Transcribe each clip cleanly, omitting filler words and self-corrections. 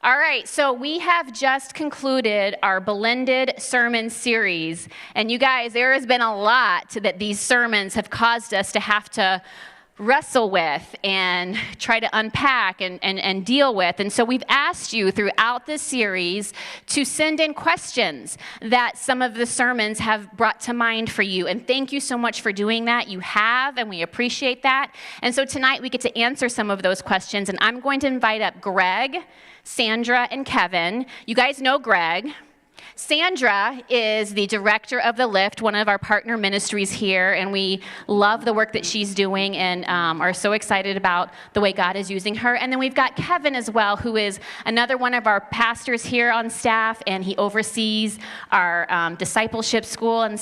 All right, so we have just concluded our blended sermon series. And you guys, there has been a lot that these sermons have caused us to have to wrestle with and try to unpack and deal with. And so we've asked you throughout this series to send in questions that some of the sermons have brought to mind for you. And thank you so much for doing that. You have, and we appreciate that. And so tonight we get to answer some of those questions. And I'm going to invite up Greg, Sandra, and Kevin. You guys know Greg. Sandra is the director of The Lift, one of our partner ministries here, and we love the work that she's doing and are so excited about the way God is using her. And then we've got Kevin as well, who is another one of our pastors here on staff, and he oversees our discipleship school. And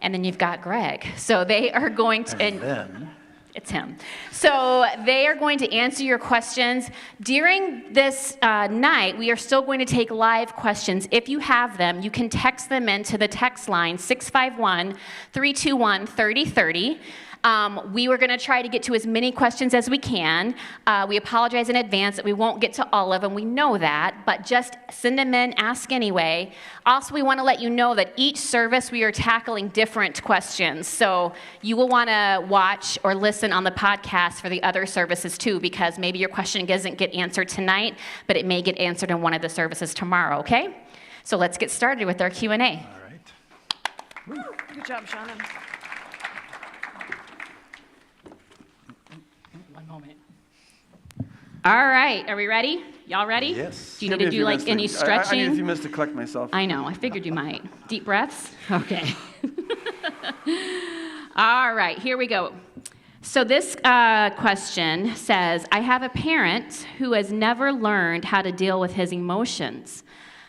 then you've got Greg. So they are going to... It's him. So they are going to answer your questions. During this night, we are still going to take live questions. If you have them, you can text them into the text line, 651-321-3030. We were going to try to get to as many questions as we can. We apologize in advance that we won't get to all of them. We know that, but just send them in, ask anyway. Also, we want to let you know that each service we are tackling different questions. So you will want to watch or listen on the podcast for the other services too, because maybe your question doesn't get answered tonight, but it may get answered in one of the services tomorrow, okay? So let's get started with our Q&A. All right. Woo. Good job, Shauna. All right, are we ready? Y'all ready? Yes. Do you need to do like any stretching? I need a few minutes to collect myself. I know, I figured you might. Deep breaths? Okay. All right, here we go. So this question says, I have a parent who has never learned how to deal with his emotions.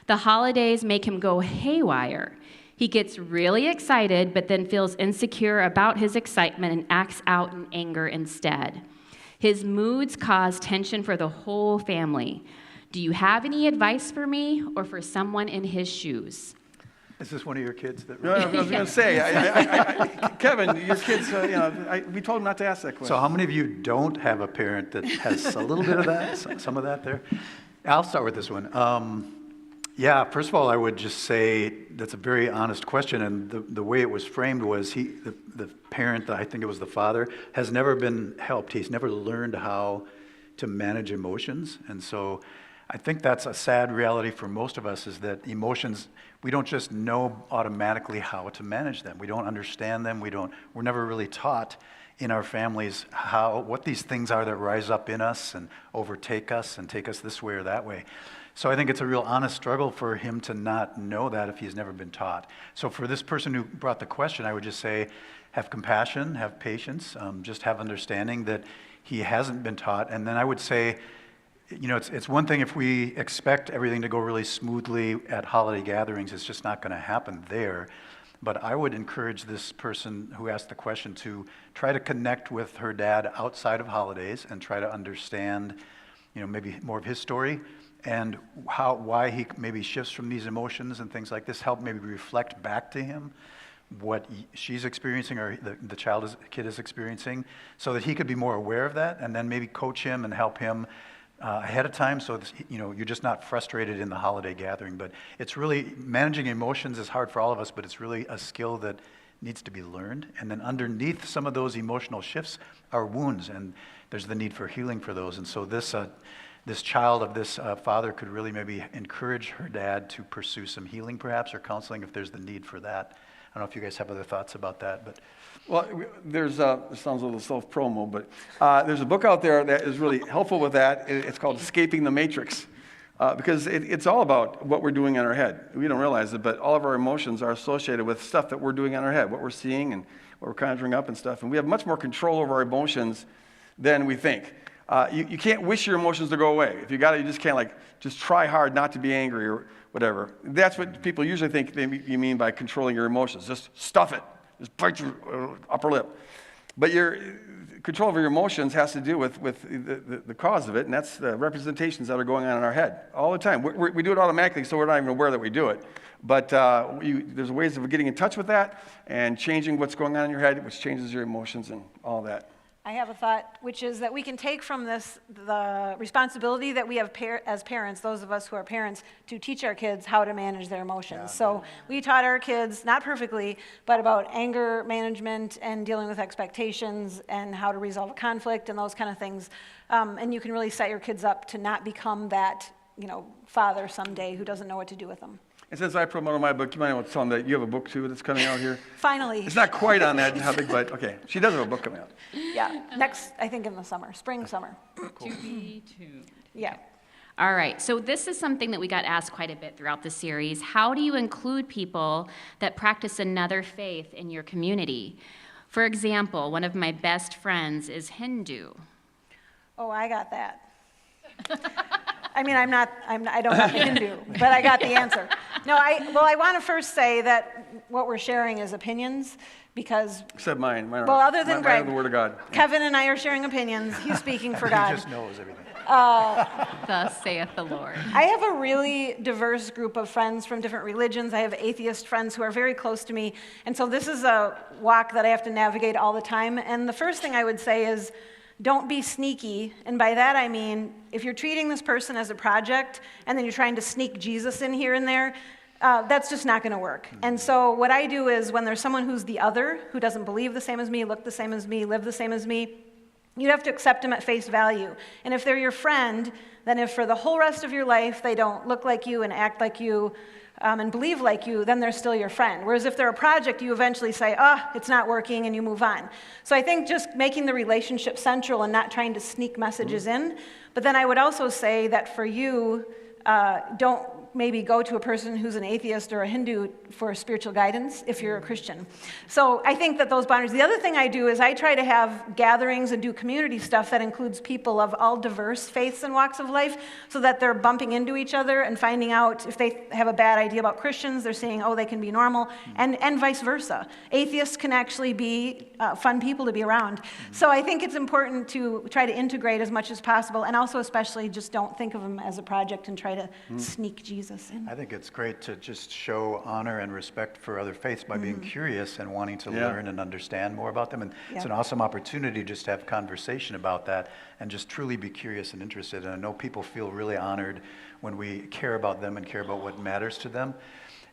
The holidays make him go haywire. He gets really excited, but then feels insecure about his excitement and acts out in anger instead. His moods cause tension for the whole family. Do you have any advice for me or for someone in his shoes? Is this one of your kids? No, I was going to say, Kevin, your kids, we told him not to ask that question. So how many of you don't have a parent that has a little bit of that, some of that there? I'll start with this one. Yeah, first of all, I would just say that's a very honest question, and the way it was framed was the parent, I think it was the father, has never been helped. He's never learned how to manage emotions, and so I think that's a sad reality for most of us, is that emotions, we don't just know automatically how to manage them. We don't understand them. We're never really taught in our families what these things are that rise up in us and overtake us and take us this way or that way. So I think it's a real honest struggle for him to not know that if he's never been taught. So for this person who brought the question, I would just say, have compassion, have patience, just have understanding that he hasn't been taught. And then I would say, it's one thing if we expect everything to go really smoothly at holiday gatherings, it's just not going to happen there. But I would encourage this person who asked the question to try to connect with her dad outside of holidays and try to understand, maybe more of his story, and why he maybe shifts from these emotions and things like this. Help maybe reflect back to him what she's experiencing or the kid is experiencing, so that he could be more aware of that, and then maybe coach him and help him ahead of time, so that, you're just not frustrated in the holiday gathering. But it's really, managing emotions is hard for all of us, but it's really a skill that needs to be learned. And then underneath some of those emotional shifts are wounds, and there's the need for healing for those. And so this child of this father could really maybe encourage her dad to pursue some healing perhaps, or counseling if there's the need for that. I don't know if you guys have other thoughts about that, but... Well, it sounds a little self-promo, but there's a book out there that is really helpful with that. It's called Escaping the Matrix, because it's all about what we're doing in our head. We don't realize it, but all of our emotions are associated with stuff that we're doing in our head, what we're seeing and what we're conjuring up and stuff. And we have much more control over our emotions than we think. You can't wish your emotions to go away. If you got it, you just can't just try hard not to be angry or whatever. That's what people usually think you mean by controlling your emotions. Just stuff it. Just bite your upper lip. But your control over your emotions has to do with the cause of it, and that's the representations that are going on in our head all the time. We do it automatically, so we're not even aware that we do it. But there's ways of getting in touch with that and changing what's going on in your head, which changes your emotions and all that. I have a thought, which is that we can take from this the responsibility that we have as parents, those of us who are parents, to teach our kids how to manage their emotions. So we taught our kids, not perfectly, but about anger management and dealing with expectations and how to resolve a conflict and those kind of things. And you can really set your kids up to not become that, father someday who doesn't know what to do with them. And since I promoted my book, you might want to tell them that you have a book too that's coming out here. Finally. It's not quite on that topic, but okay. She does have a book coming out. Yeah, next, I think in the summer, spring, summer. To be tuned. Yeah. All right, so this is something that we got asked quite a bit throughout the series. How do you include people that practice another faith in your community? For example, one of my best friends is Hindu. Oh, I got that. I mean, I don't have the Hindu, but I got the answer. No, I want to first say that what we're sharing is opinions, because... Except mine. Mine well, other than mine Greg, are the Word of God. Kevin and I are sharing opinions. He's speaking for God. He just knows everything. Thus saith the Lord. I have a really diverse group of friends from different religions. I have atheist friends who are very close to me, and so this is a walk that I have to navigate all the time. And the first thing I would say is, don't be sneaky, and by that I mean, if you're treating this person as a project, and then you're trying to sneak Jesus in here and there, that's just not going to work. And so what I do is, when there's someone who's the other, who doesn't believe the same as me, look the same as me, live the same as me, you have to accept them at face value. And if they're your friend, then if for the whole rest of your life they don't look like you and act like you, and believe like you, then they're still your friend. Whereas if they're a project, you eventually say, it's not working, and you move on. So I think just making the relationship central and not trying to sneak messages in. But then I would also say that for you, don't maybe go to a person who's an atheist or a Hindu for spiritual guidance if you're a Christian. So I think that those boundaries. The other thing I do is I try to have gatherings and do community stuff that includes people of all diverse faiths and walks of life, so that they're bumping into each other and finding out if they have a bad idea about Christians, they're seeing, they can be normal, and vice versa. Atheists can actually be fun people to be around. So I think it's important to try to integrate as much as possible, and also especially just don't think of them as a project and try to sneak Jesus in. I think it's great to just show honor and respect for other faiths by being curious and wanting to learn and understand more about them. And it's an awesome opportunity just to have conversation about that and just truly be curious and interested. And I know people feel really honored when we care about them and care about what matters to them.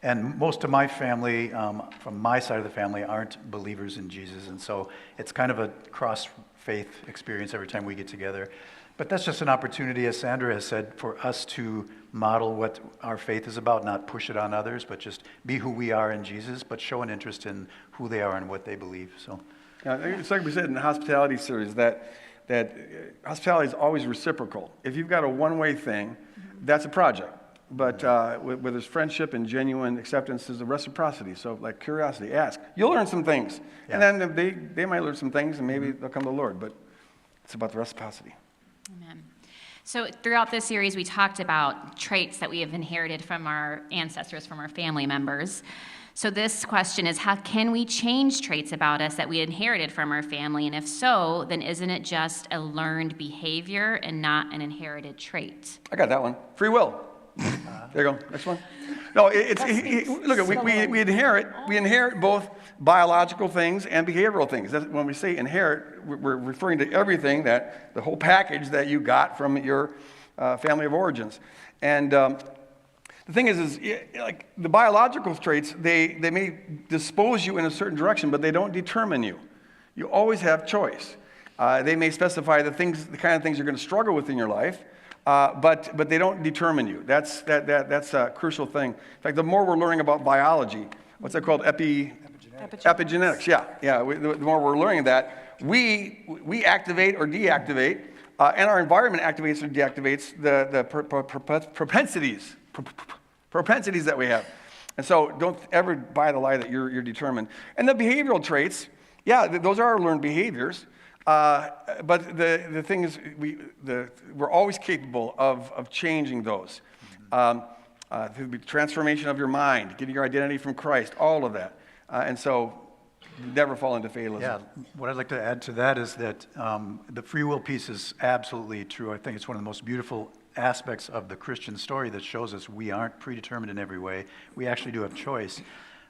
And most of my family, from my side of the family, aren't believers in Jesus. And so it's kind of a cross-faith experience every time we get together. But that's just an opportunity, as Sandra has said, for us to model what our faith is about, not push it on others, but just be who we are in Jesus, but show an interest in who they are and what they believe. So, it's like we said in the hospitality series, that hospitality is always reciprocal. If you've got a one-way thing, that's a project. But where there's friendship and genuine acceptance, there's a reciprocity. So, like curiosity, ask. You'll learn some things. And then they might learn some things, and maybe they'll come to the Lord. But it's about the reciprocity. Amen. So throughout this series, we talked about traits that we have inherited from our ancestors, from our family members. So this question is, how can we change traits about us that we inherited from our family? And if so, then isn't it just a learned behavior and not an inherited trait? I got that one. Free will. There you go. Next one. No, look, we inherit both biological things and behavioral things. When we say inherit, we're referring to everything, that the whole package that you got from your family of origins. And the thing is like the biological traits, they may dispose you in a certain direction, but they don't determine you. You always have choice. They may specify the kind of things you're going to struggle with in your life. But they don't determine you. That's a crucial thing. In fact, the more we're learning about biology, what's that called? Epigenetics. Yeah. The more we're learning that, we activate or deactivate, and our environment activates or deactivates the propensities that we have. And so, don't ever buy the lie that you're determined. And the behavioral traits, those are learned behaviors. But the thing is, we're always capable of changing those. Through the transformation of your mind, getting your identity from Christ, all of that. And so, never fall into fatalism. Yeah, what I'd like to add to that is that the free will piece is absolutely true. I think it's one of the most beautiful aspects of the Christian story that shows us we aren't predetermined in every way. We actually do have choice.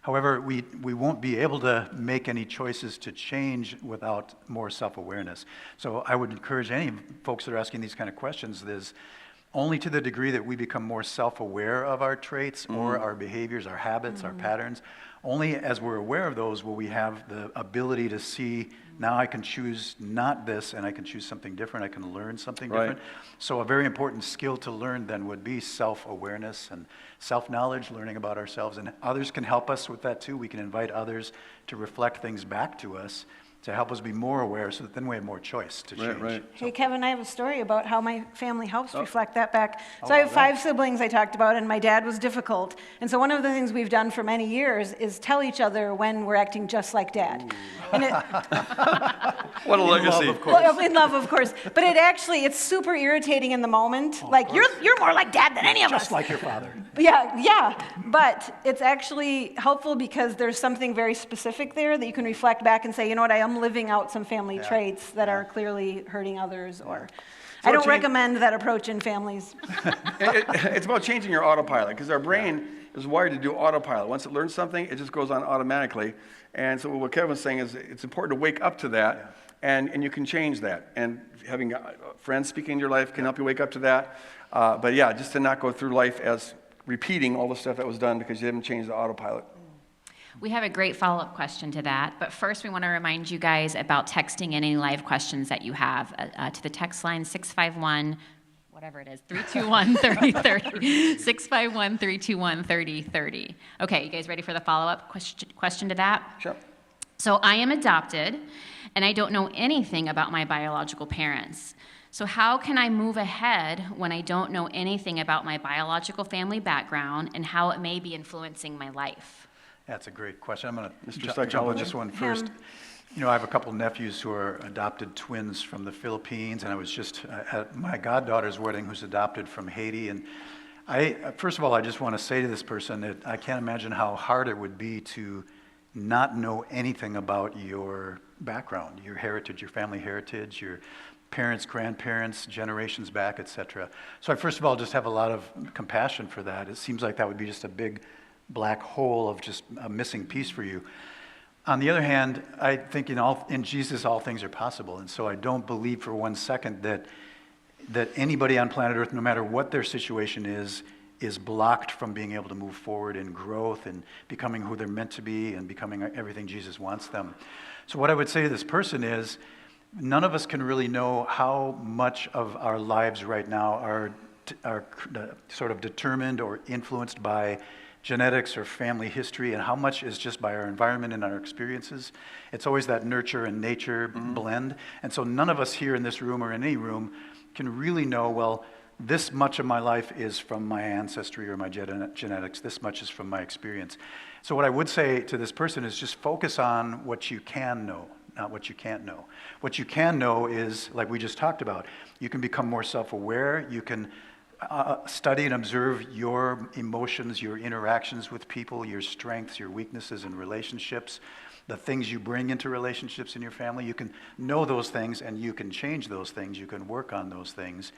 However, we won't be able to make any choices to change without more self-awareness. So I would encourage any folks that are asking these kind of questions is only to the degree that we become more self-aware of our traits or our behaviors, our habits, our patterns, only as we're aware of those will we have the ability to see, now I can choose not this and I can choose something different, I can learn something different. So a very important skill to learn then would be self-awareness and self-knowledge, learning about ourselves, and others can help us with that too. We can invite others to reflect things back to us to help us be more aware so that then we have more choice to change. Right. Hey, Kevin, I have a story about how my family helps reflect that back. So I have 5 siblings I talked about, and my dad was difficult. And so one of the things we've done for many years is tell each other when we're acting just like Dad. And What a legacy. Love, of course. well, in love, of course. But it's super irritating in the moment. Like, you're more like Dad than any of us. Just like your father. Yeah. But it's actually helpful because there's something very specific there that you can reflect back and say, you know what, I am living out some family traits that are clearly hurting others. Or I don't recommend that approach in families. It's about changing your autopilot, because our brain is wired to do autopilot. Once it learns something, it just goes on automatically. And so what Kevin's saying is it's important to wake up to that, and you can change that. And having friends speaking in your life can help you wake up to that. But yeah, just to not go through life as repeating all the stuff that was done because you haven't changed the autopilot. We have a great follow-up question to that, but first we want to remind you guys about texting any live questions that you have to the text line 651, whatever it is, 321-3030, 651-321-3030. Okay, you guys ready for the follow-up question to that? Sure. So I am adopted, and I don't know anything about my biological parents. So how can I move ahead when I don't know anything about my biological family background and how it may be influencing my life? That's a great question. I'm going to Mr. jump on this Psychologist. one first. You know, I have a couple nephews who are adopted twins from the Philippines, and I was just at my goddaughter's wedding who's adopted from Haiti. And first of all, I just want to say to this person that I can't imagine how hard it would be to not know anything about your background, your heritage, your family heritage, your parents, grandparents, generations back, etc. So I first of all just have a lot of compassion for that. It seems like that would be just a big black hole of just a missing piece for you. On the other hand, I think in Jesus all things are possible, and so I don't believe for one second that anybody on planet Earth, no matter what their situation is blocked from being able to move forward in growth and becoming who they're meant to be and becoming everything Jesus wants them. So what I would say to this person is, none of us can really know how much of our lives right now are sort of determined or influenced by genetics or family history, and how much is just by our environment and our experiences. It's always that nurture and nature blend. And so none of us here in this room or in any room can really know, well, this much of my life is from my ancestry or my genetics, this much is from my experience. So what I would say to this person is just focus on what you can know, not what you can't know. What you can know is, like we just talked about, you can become more self-aware, you can study and observe your emotions, your interactions with people, your strengths, your weaknesses in relationships, the things you bring into relationships in your family. You can know those things and you can change those things. You can work on those things.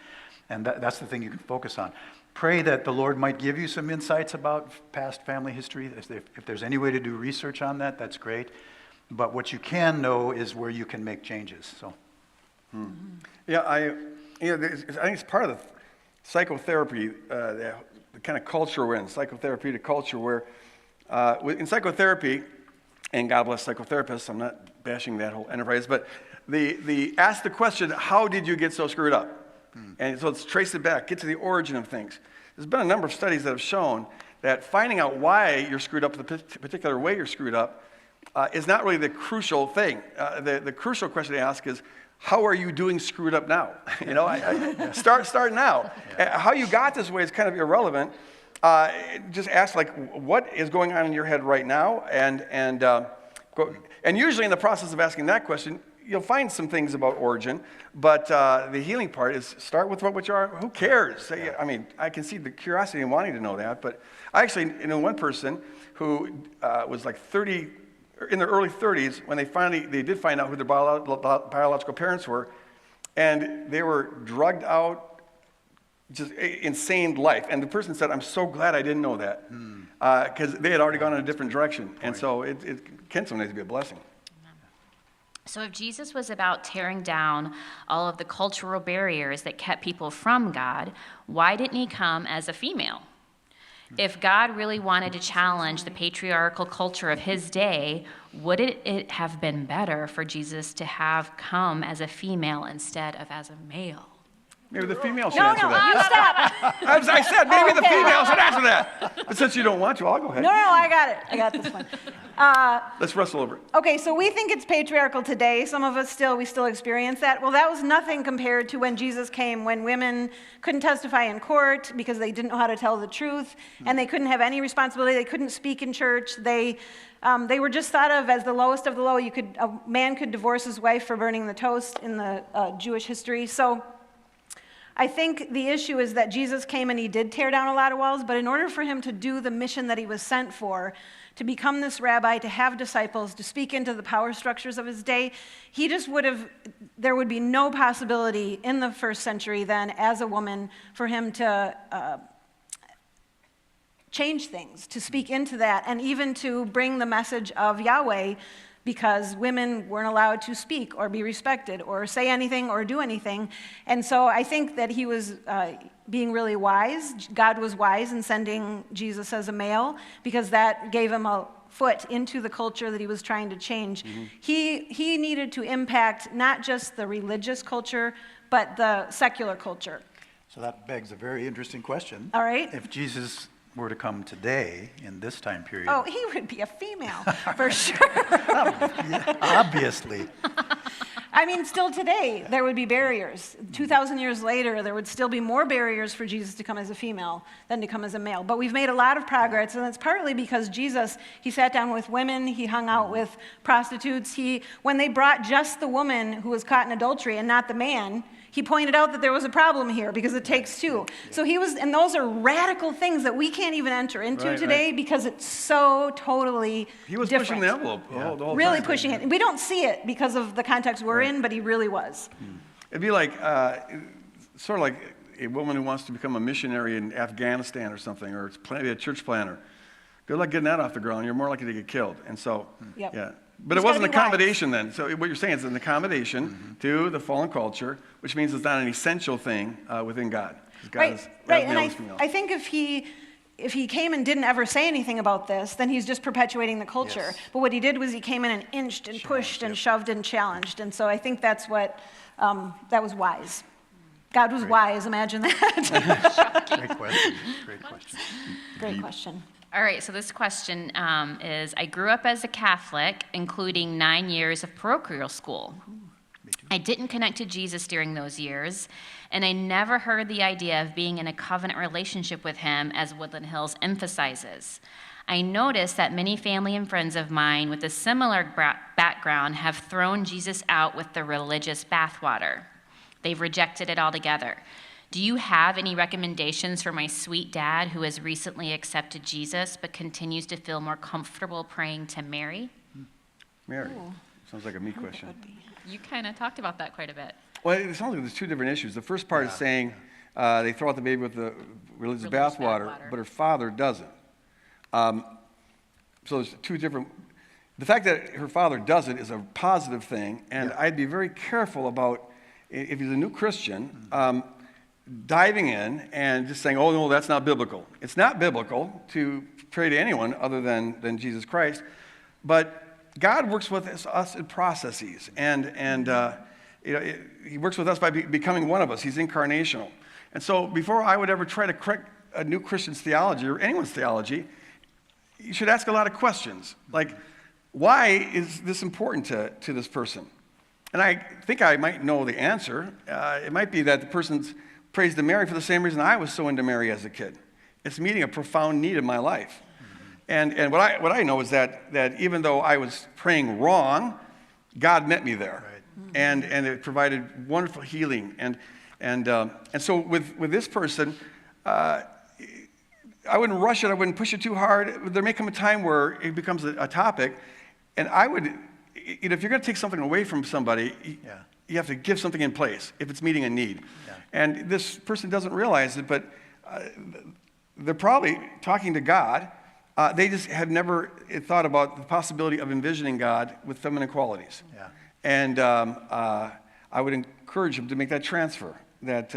And that's the thing you can focus on. Pray that the Lord might give you some insights about past family history. If there's any way to do research on that, that's great. But what you can know is where you can make changes. So, Yeah, I think it's part of the psychotherapy, the kind of culture we're in, psychotherapeutic culture where in psychotherapy, and God bless psychotherapists, I'm not bashing that whole enterprise, but the ask the question, how did you get so screwed up? And so let's trace it back, get to the origin of things. There's been a number of studies that have shown that finding out why you're screwed up the particular way you're screwed up is not really the crucial thing. The crucial question to ask is, how are you doing screwed up now? You know, start now. How you got this way is kind of irrelevant. Just ask, like, what is going on in your head right now? And usually in the process of asking that question, you'll find some things about origin, but the healing part is start with what you are. Who cares? I mean, I can see the curiosity in wanting to know that, but I actually know one person who was like 30, in their early 30s, when they did find out who their biological parents were, and they were drugged out, just insane life. And the person said, I'm so glad I didn't know that. because they had already gone in a different direction. And so it can sometimes be a blessing. So if Jesus was about tearing down all of the cultural barriers that kept people from God, why didn't he come as a female? If God really wanted to challenge the patriarchal culture of his day, wouldn't it have been better for Jesus to have come as a female instead of as a male? Maybe the female should answer that. You stop. I said maybe the Okay. female should answer that. But since you don't want to, I'll go ahead. No, I got it. I got this one. Let's wrestle over it. Okay, so we think it's patriarchal today. Some of us we still experience that. Well, that was nothing compared to when Jesus came, when women couldn't testify in court because they didn't know how to tell the truth, and they couldn't have any responsibility. They couldn't speak in church. They were just thought of as the lowest of the low. A man could divorce his wife for burning the toast in the Jewish history. So I think the issue is that Jesus came and he did tear down a lot of walls, but in order for him to do the mission that he was sent for, to become this rabbi, to have disciples, to speak into the power structures of his day, there would be no possibility in the first century then, as a woman, for him to change things, to speak into that, and even to bring the message of Yahweh, because women weren't allowed to speak or be respected or say anything or do anything. And so I think that he was being really wise. God was wise in sending Jesus as a male, because that gave him a foot into the culture that he was trying to change. Mm-hmm. He needed to impact not just the religious culture, but the secular culture. So that begs a very interesting question. All right. If Jesus were to come today in this time period. Oh, he would be a female, for sure. Yeah, obviously. I mean, still today, there would be barriers. 2,000 years later, there would still be more barriers for Jesus to come as a female than to come as a male. But we've made a lot of progress, and it's partly because Jesus, he sat down with women, he hung out with prostitutes. When they brought just the woman who was caught in adultery and not the man, he pointed out that there was a problem here because it takes two. So and those are radical things that we can't even enter into today because it's so totally different. He was pushing the envelope the whole really time. pushing it. We don't see it because of the context we're in, but he really was. It'd be like, sort of like a woman who wants to become a missionary in Afghanistan or something, or be a church planter. Good luck getting that off the ground. You're more likely to get killed. And so, yeah. But it wasn't an accommodation then. So what you're saying is an accommodation to the fallen culture, which means it's not an essential thing within God. God right. And I think if he came and didn't ever say anything about this, then he's just perpetuating the culture. Yes. But what he did was he came in and inched and pushed and shoved and challenged. And so I think that's what, that was wise. God was wise, imagine that. Great question. Great question. All right, so this question is, I grew up as a Catholic, including 9 years of parochial school. I didn't connect to Jesus during those years, and I never heard the idea of being in a covenant relationship with him, as Woodland Hills emphasizes. I noticed that many family and friends of mine with a similar background have thrown Jesus out with the religious bathwater. They've rejected it altogether. Do you have any recommendations for my sweet dad who has recently accepted Jesus but continues to feel more comfortable praying to Mary? Mary. Sounds like a me question. You kind of talked about that quite a bit. Well, it sounds like there's two different issues. The first part is saying they throw out the baby with the religious bathwater, but her father doesn't. So there's two different... The fact that her father doesn't is a positive thing, and I'd be very careful about, if he's a new Christian, diving in and just saying, oh, no, that's not biblical. It's not biblical to pray to anyone other than Jesus Christ. But God works with us in processes. And he works with us by becoming one of us. He's incarnational. And so before I would ever try to correct a new Christian's theology or anyone's theology, you should ask a lot of questions. Like, why is this important to this person? And I think I might know the answer. It might be that the person's prays to Mary for the same reason I was so into Mary as a kid. It's meeting a profound need in my life. And what I know is that even though I was praying wrong, God met me there. Right. And it provided wonderful healing. And so with this person, I wouldn't rush it. I wouldn't push it too hard. There may come a time where it becomes a topic. And I would, if you're going to take something away from somebody, you have to give something in place if it's meeting a need. Yeah. And this person doesn't realize it, but they're probably talking to God they just had never thought about the possibility of envisioning God with feminine qualities. Yeah. And I would encourage them to make that transfer, that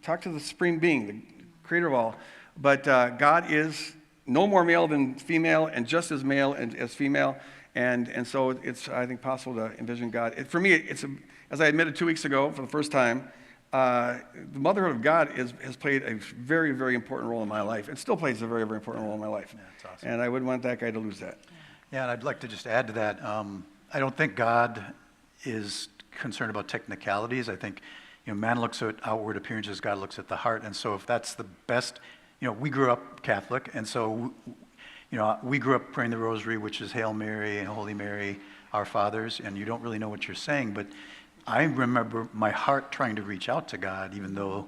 talk to the Supreme Being, the creator of all, but God is no more male than female and just as male as female, and so it's, I think, possible to envision God. For me, as I admitted 2 weeks ago for the first time, the motherhood of God has played a very, very important role in my life. It still plays a very, very important role in my life. Yeah, that's awesome. And I wouldn't want that guy to lose that. Yeah, and I'd like to just add to that. I don't think God is concerned about technicalities. I think, man looks at outward appearances, God looks at the heart. And so if that's the best, we grew up Catholic, and so, we grew up praying the rosary, which is Hail Mary, Holy Mary, Our Fathers, and you don't really know what you're saying, but I remember my heart trying to reach out to God, even though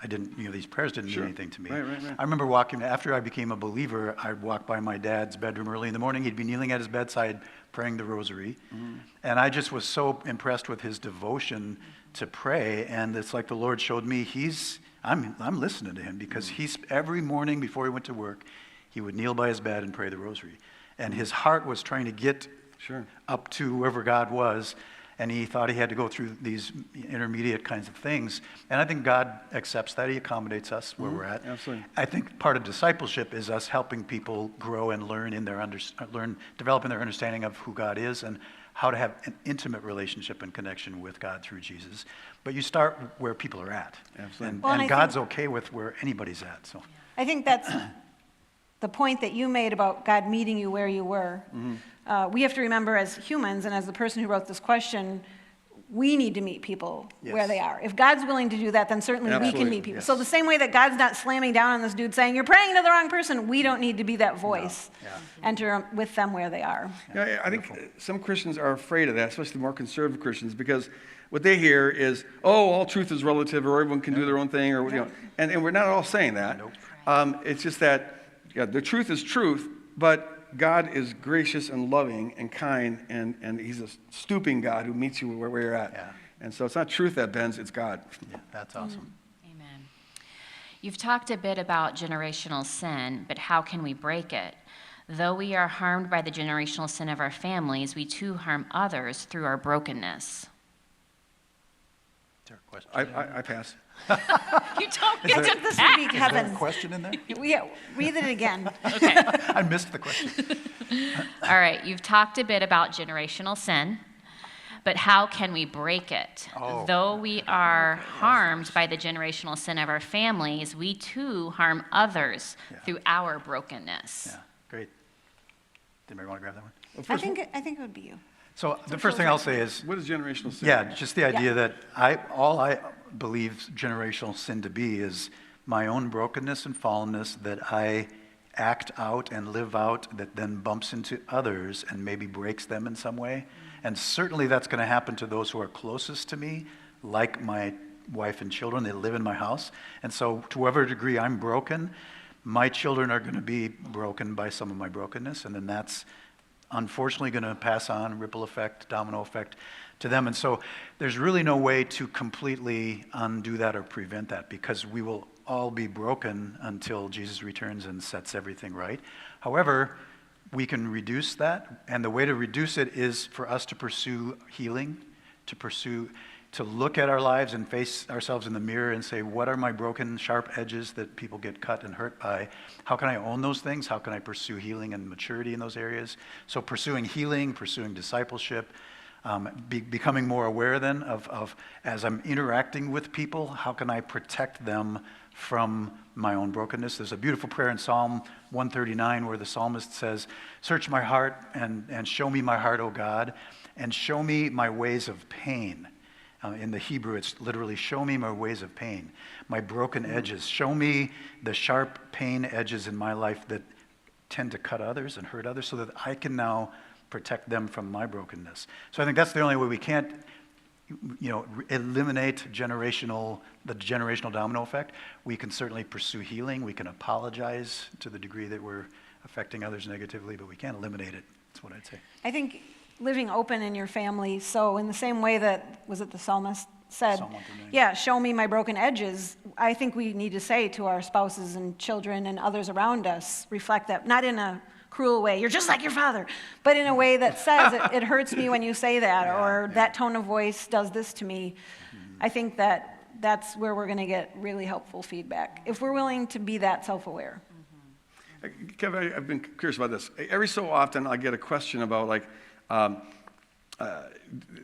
I didn't, these prayers didn't mean anything to me. Right. I remember walking, after I became a believer, I'd walk by my dad's bedroom early in the morning. He'd be kneeling at his bedside praying the rosary. Mm-hmm. And I just was so impressed with his devotion to pray. And it's like the Lord showed me I'm listening to him, because every morning before he went to work, he would kneel by his bed and pray the rosary. And his heart was trying to get up to wherever God was. And he thought he had to go through these intermediate kinds of things. And I think God accepts that. He accommodates us where we're at. Absolutely. I think part of discipleship is us helping people grow and learn develop in their understanding of who God is and how to have an intimate relationship and connection with God through Jesus. But you start where people are at. Absolutely. And God's okay with where anybody's at. So I think that's the point that you made about God meeting you where you were. Mm-hmm. We have to remember, as humans and as the person who wrote this question, we need to meet people where they are. If God's willing to do that, then certainly we can meet people. Yes. So the same way that God's not slamming down on this dude saying, you're praying to the wrong person, we don't need to be that voice. No. Yeah. Enter with them where they are. Yeah, I think some Christians are afraid of that, especially the more conservative Christians, because what they hear is, all truth is relative, or everyone can do their own thing, or and we're not all saying that. Nope. It's just that the truth is truth, but God is gracious and loving and kind, and he's a stooping God who meets you where you're at. Yeah. And so it's not truth that bends, it's God. Yeah, that's awesome. Amen. You've talked a bit about generational sin, but how can we break it? Though we are harmed by the generational sin of our families, we too harm others through our brokenness. Is there a question? I pass. You don't get to This would be Is there Kevin. a question in there? Read it again. Okay. I missed the question. All right. You've talked a bit about generational sin, but how can we break it? Oh. Though we are harmed by the generational sin of our families, we too harm others through our brokenness. Yeah, great. Anybody want to grab that one? I think it would be you. So the first thing I'll say is, What is generational sin? yeah, just the idea that I believe generational sin to be is my own brokenness and fallenness that I act out and live out that then bumps into others and maybe breaks them in some way. And certainly that's going to happen to those who are closest to me, like my wife and children. They live in my house. And so to whatever degree I'm broken, my children are going to be broken by some of my brokenness. And then that's unfortunately going to pass on, ripple effect, domino effect to them. And so there's really no way to completely undo that or prevent that, because we will all be broken until Jesus returns and sets everything right. However, we can reduce that, and the way to reduce it is for us to pursue healing, to look at our lives and face ourselves in the mirror and say, what are my broken, sharp edges that people get cut and hurt by? How can I own those things? How can I pursue healing and maturity in those areas? So pursuing healing, pursuing discipleship, becoming more aware then of as I'm interacting with people, how can I protect them from my own brokenness? There's a beautiful prayer in Psalm 139 where the psalmist says, search my heart and show me my heart, O God, and show me my ways of pain. In the Hebrew, it's literally, show me my ways of pain, my broken edges. Show me the sharp pain edges in my life that tend to cut others and hurt others so that I can now protect them from my brokenness. So I think that's the only way. We can't, eliminate the generational domino effect. We can certainly pursue healing. We can apologize to the degree that we're affecting others negatively, but we can't eliminate it. That's what I'd say. I think living open in your family, so in the same way that, was it the psalmist said, Psalm 139. yeah, show me my broken edges, I think we need to say to our spouses and children and others around us, reflect that, not in a cruel way, you're just like your father, but in a way that says, it hurts me when you say that, or that tone of voice does this to me. I think that's where we're going to get really helpful feedback, if we're willing to be that self-aware. Kevin, I've been curious about this. Every so often I get a question about like,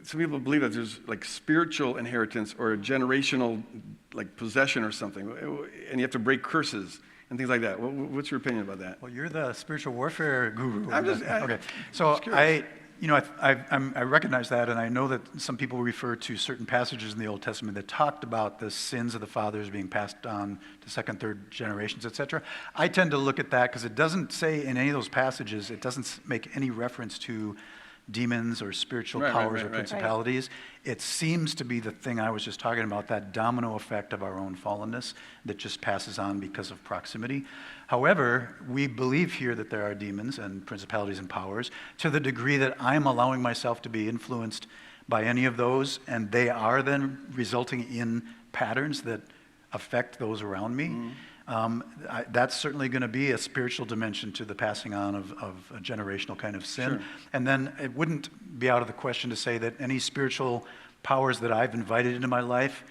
some people believe that there's like spiritual inheritance or a generational like possession or something, and you have to break curses and things like that. What's your opinion about that? Well, you're the spiritual warfare guru. Okay. I'm So just curious. I recognize that, and I know that some people refer to certain passages in the Old Testament that talked about the sins of the fathers being passed on to second, third generations, etc. I tend to look at that because it doesn't say in any of those passages, it doesn't make any reference to demons or spiritual powers or principalities. It seems to be the thing I was just talking about, that domino effect of our own fallenness that just passes on because of proximity. However, we believe here that there are demons and principalities and powers to the degree that I'm allowing myself to be influenced by any of those, and they are then resulting in patterns that affect those around me. That's certainly going to be a spiritual dimension to the passing on of a generational kind of sin. Sure. And then it wouldn't be out of the question to say that any spiritual powers that I've invited into my life,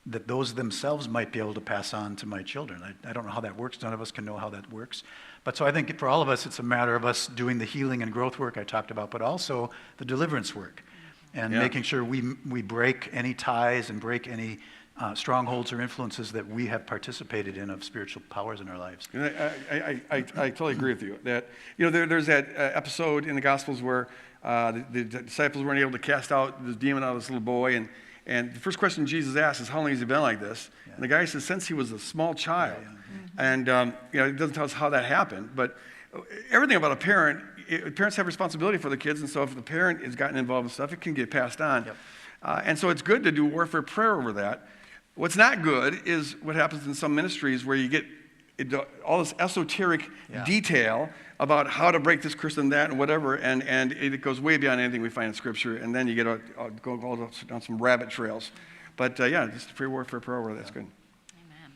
that those themselves might be able to pass on to my children. I don't know how that works. None of us can know how that works. But so I think for all of us, it's a matter of us doing the healing and growth work I talked about, but also the deliverance work and making sure we break any ties and break any strongholds or influences that we have participated in of spiritual powers in our lives. And I totally agree with you. That there's that episode in the Gospels where the disciples weren't able to cast out this demon out of this little boy, and the first question Jesus asks is, "How long has he been like this?" Yeah. And the guy says, "Since he was a small child." Yeah. And it doesn't tell us how that happened, but everything about a parent. Parents have responsibility for the kids, and so if the parent has gotten involved in stuff, it can get passed on. Yep. And so it's good to do warfare prayer over that. What's not good is what happens in some ministries where you get all this esoteric detail about how to break this curse and that and whatever, and it goes way beyond anything we find in Scripture, and then you get go down some rabbit trails. But just free warfare prayer over that's good. Amen.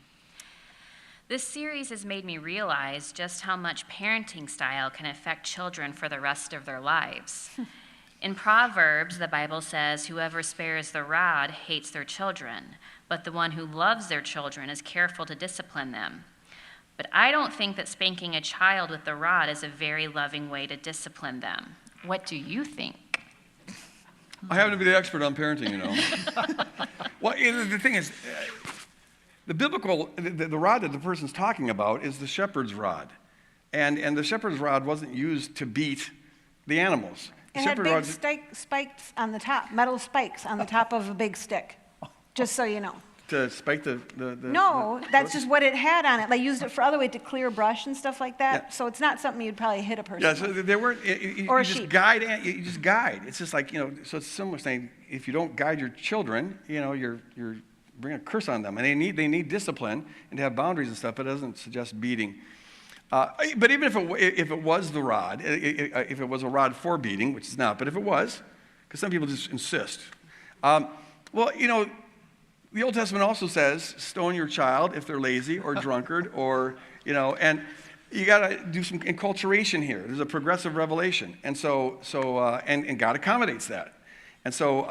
This series has made me realize just how much parenting style can affect children for the rest of their lives. In Proverbs, the Bible says, "Whoever spares the rod hates their children, but the one who loves their children is careful to discipline them." But I don't think that spanking a child with the rod is a very loving way to discipline them. What do you think? I happen to be the expert on parenting, Well, the thing is, the biblical, the rod that the person's talking about is the shepherd's rod. And the shepherd's rod wasn't used to beat the animals. It had big spikes on the top, metal spikes on the top of a big stick, just so you know. To spike the No, that's just what it had on it. They used it for other ways to clear brush and stuff like that. Yeah. So it's not something you'd probably hit a person with. So they weren't, or you just guide. You just guide. It's just like, so it's similar saying, if you don't guide your children, you're bringing a curse on them. And they need discipline and to have boundaries and stuff, but it doesn't suggest beating. But even if it was the rod, if it was a rod for beating, which it's not, but if it was, because some people just insist. The Old Testament also says, stone your child if they're lazy or drunkard or, and you got to do some enculturation here. There's a progressive revelation. And and God accommodates that. And so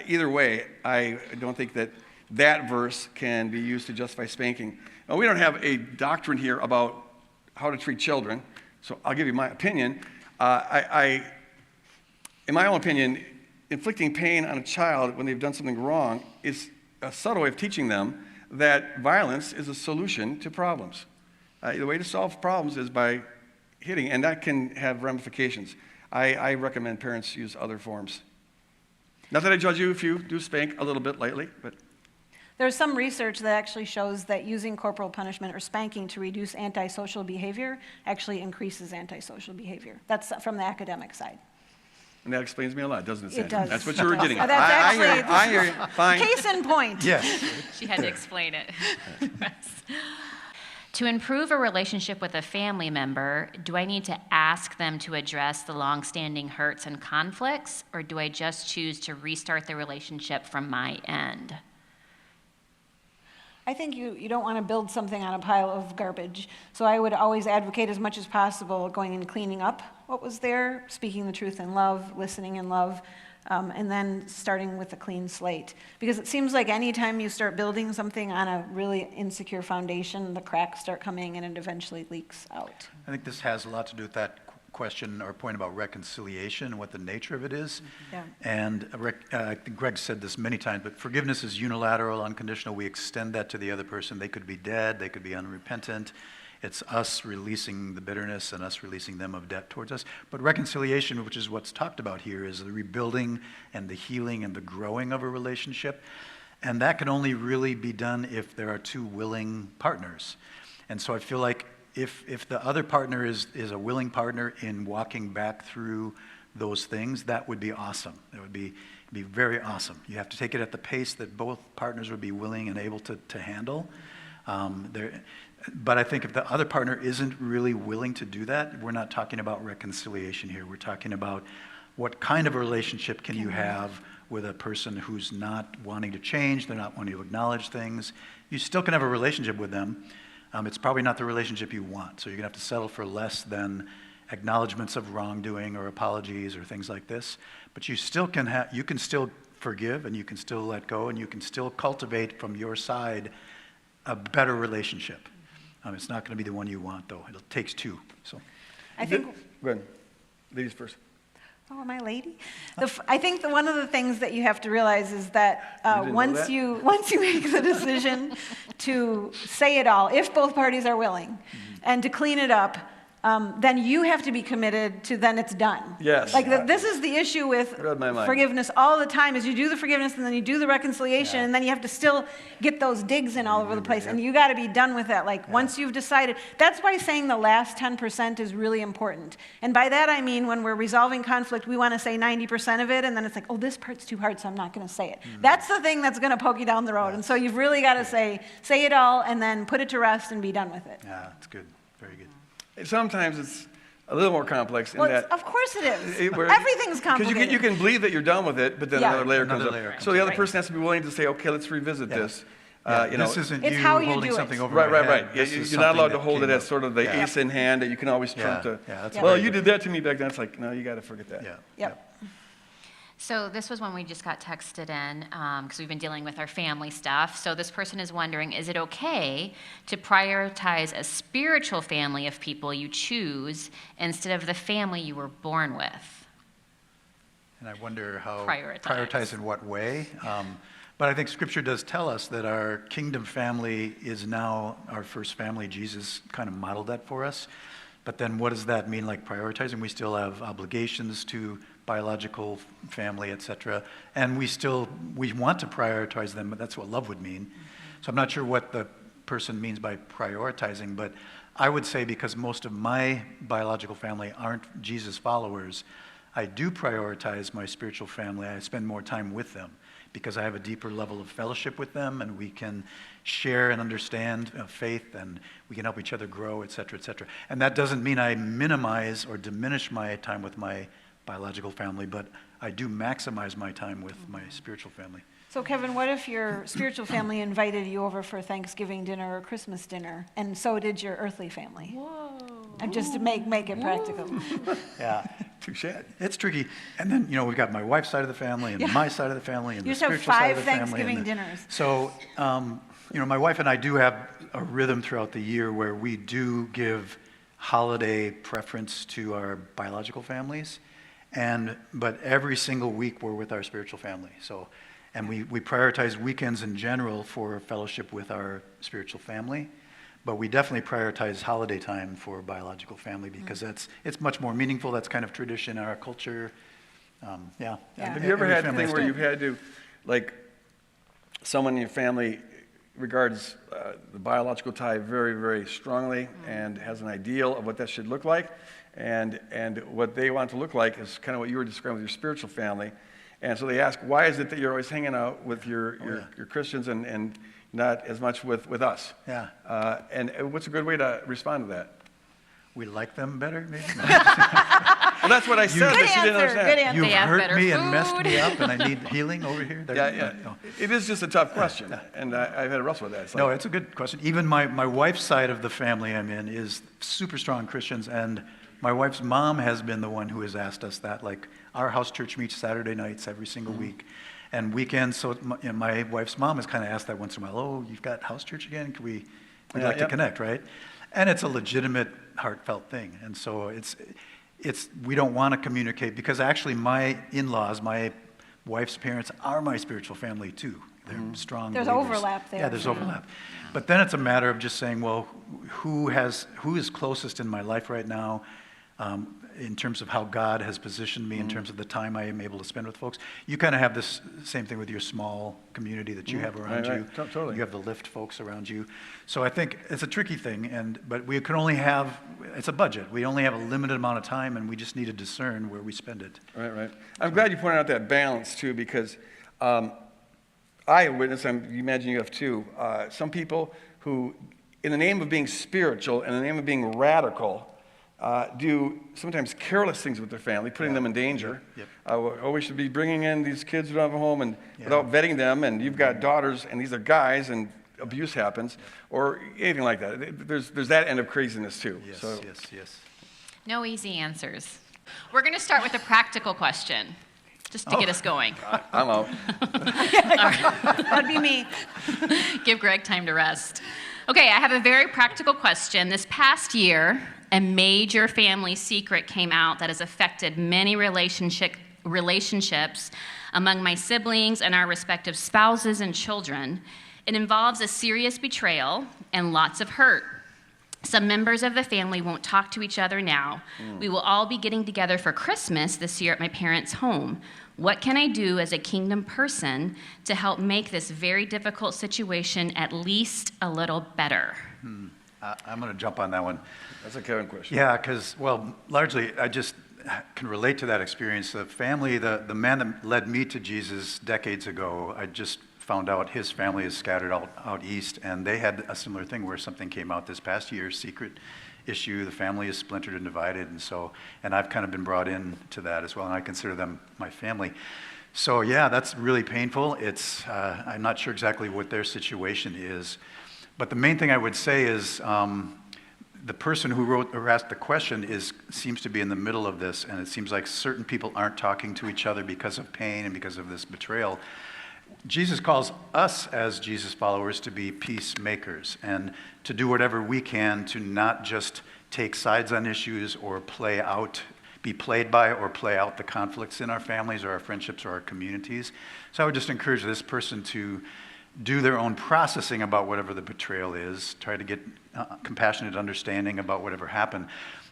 either way, I don't think that verse can be used to justify spanking. Now, we don't have a doctrine here about how to treat children, so I'll give you my opinion. In my own opinion, inflicting pain on a child when they've done something wrong is a subtle way of teaching them that violence is a solution to problems. The way to solve problems is by hitting, and that can have ramifications. I recommend parents use other forms. Not that I judge you if you do spank a little bit lightly, but... There's some research that actually shows that using corporal punishment or spanking to reduce antisocial behavior actually increases antisocial behavior. That's from the academic side. And that explains me a lot, doesn't it, Sandy? It does. That's what you were getting at. I hear you. Fine. Case in point. Yes. She had to explain it. To improve a relationship with a family member, do I need to ask them to address the long-standing hurts and conflicts, or do I just choose to restart the relationship from my end? I think you don't want to build something on a pile of garbage. So I would always advocate as much as possible going and cleaning up what was there, speaking the truth in love, listening in love, and then starting with a clean slate. Because it seems like anytime you start building something on a really insecure foundation, the cracks start coming and it eventually leaks out. I think this has a lot to do with that question or point about reconciliation and what the nature of it is. Yeah. And I think Greg said this many times, but forgiveness is unilateral, unconditional. We extend that to the other person. They could be dead, they could be unrepentant. It's us releasing the bitterness and us releasing them of debt towards us. But reconciliation, which is what's talked about here, is the rebuilding and the healing and the growing of a relationship. And that can only really be done if there are two willing partners. And so I feel like if the other partner is a willing partner in walking back through those things, that would be awesome. That would be very awesome. You have to take it at the pace that both partners would be willing and able to handle. But I think if the other partner isn't really willing to do that, we're not talking about reconciliation here. We're talking about what kind of a relationship can you have with a person who's not wanting to change, they're not wanting to acknowledge things. You still can have a relationship with them. It's probably not the relationship you want, so you're going to have to settle for less than acknowledgments of wrongdoing or apologies or things like this. But you still you can still forgive, and you can still let go, and you can still cultivate from your side a better relationship. It's not going to be the one you want, though. It takes two. So, I think. Go ahead. Ladies first. Oh, am I lady? I think one of the things that you have to realize is that once you make the decision to say it all, if both parties are willing, and to clean it up, then you have to be committed to then it's done. Yes. Like this is the issue with forgiveness all the time is you do the forgiveness and then you do the reconciliation and then you have to still get those digs in all over the place and you got to be done with that. Like once you've decided, that's why saying the last 10% is really important. And by that I mean when we're resolving conflict, we want to say 90% of it and then it's like, oh, this part's too hard, so I'm not going to say it. That's the thing that's going to poke you down the road. And so you've really got to say it all and then put it to rest and be done with it. Yeah, that's good. Very good. Sometimes it's a little more complex in Well, that. of course it is. Everything's complicated. Because you can believe that you're done with it, but then another layer comes up. So the other Right. person has to be willing to say, okay, let's revisit this. This isn't It's you how you holding do something it. over Right. my head. Yeah, This is you're not allowed something to that hold it came as up. sort of the ace in hand that you can always trump to. that's Well, very you good. did that to me back then. It's like, no, you got to forget that. Yep. So this was one we just got texted in because we've been dealing with our family stuff. So this person is wondering, is it okay to prioritize a spiritual family of people you choose instead of the family you were born with? And I wonder how Prioritize in what way. But I think Scripture does tell us that our kingdom family is now our first family. Jesus kind of modeled that for us. But then what does that mean, like prioritizing? We still have obligations to biological family, et cetera. And we want to prioritize them, but that's what love would mean. So I'm not sure what the person means by prioritizing, but I would say because most of my biological family aren't Jesus followers, I do prioritize my spiritual family. I spend more time with them because I have a deeper level of fellowship with them, and we can share and understand faith, and we can help each other grow, et cetera, et cetera. And that doesn't mean I minimize or diminish my time with my biological family, but I do maximize my time with my spiritual family. So Kevin, what if your spiritual family invited you over for Thanksgiving dinner or Christmas dinner, and so did your earthly family? Whoa. And just to make it practical. Yeah. Touche. It's tricky. And then, we've got my wife's side of the family and my side of the family and You the just have spiritual side of 5 the family. Thanksgiving dinners. So, my wife and I do have a rhythm throughout the year where we do give holiday preference to our biological families. But every single week we're with our spiritual family. And we prioritize weekends in general for fellowship with our spiritual family. But we definitely prioritize holiday time for biological family because it's much more meaningful. That's kind of tradition in our culture. Have you ever had a thing where you've had to, like, someone in your family regards the biological tie very, very strongly and has an ideal of what that should look like, and what they want to look like is kind of what you were describing with your spiritual family. And so they ask, why is it that you're always hanging out with your Christians and not as much with us. Yeah. And what's a good way to respond to that? We like them better, maybe? Well, that's what I said. Good that she didn't answer, understand. good answer. You've They have hurt better me and messed food. me up, and I need healing over here. Yeah. No. It is just a tough question, and I've had to wrestle with that. It's No, like, it's a good question. Even my wife's side of the family I'm in is super strong Christians, and my wife's mom has been the one who has asked us that. Like, our house church meets Saturday nights every single week, and weekends. So my wife's mom has kind of asked that once in a while. Oh, you've got house church again? We'd like to connect, right? And it's a legitimate, heartfelt thing. And so we don't want to communicate, because actually my in-laws, my wife's parents, are my spiritual family too. They're strong There's believers. overlap there. Yeah, there's overlap. But then it's a matter of just saying, well, who is closest in my life right now, in terms of how God has positioned me, in terms of the time I am able to spend with folks. You kind of have this same thing with your small community that you have around you. Right. Totally. You have the Lyft folks around you. So I think it's a tricky thing, but we can only it's a budget. We only have a limited amount of time, and we just need to discern where we spend it. Right. I'm glad you pointed out that balance too, because I witness, you imagine you have too, some people who, in the name of being spiritual, in the name of being radical, do sometimes careless things with their family, putting them in danger. Yep. We should be bringing in these kids who don't have a home, and without vetting them, and you've got daughters, and these are guys, and abuse happens, or anything like that. There's that end of craziness too. Yes, So, yes. No easy answers. We're going to start with a practical question, just to get us going. I'm out. That'd be me. Give Greg time to rest. Okay, I have a very practical question. This past year, a major family secret came out that has affected many relationships among my siblings and our respective spouses and children. It involves a serious betrayal and lots of hurt. Some members of the family won't talk to each other now. We will all be getting together for Christmas this year at my parents' home. What can I do as a kingdom person to help make this very difficult situation at least a little better? I'm going to jump on that one. That's a Kevin question. Yeah, because, largely I just can relate to that experience. The family, the man that led me to Jesus decades ago, I just found out his family is scattered out east, and they had a similar thing where something came out this past year, secret issue. The family is splintered and divided, and I've kind of been brought into that as well, and I consider them my family. So yeah, that's really painful. I'm not sure exactly what their situation is, but the main thing I would say is the person who wrote or asked the question seems to be in the middle of this, and it seems like certain people aren't talking to each other because of pain and because of this betrayal. Jesus calls us as Jesus followers to be peacemakers and to do whatever we can to not just take sides on issues or be played by or play out the conflicts in our families or our friendships or our communities. So I would just encourage this person to do their own processing about whatever the betrayal is, try to get compassionate understanding about whatever happened,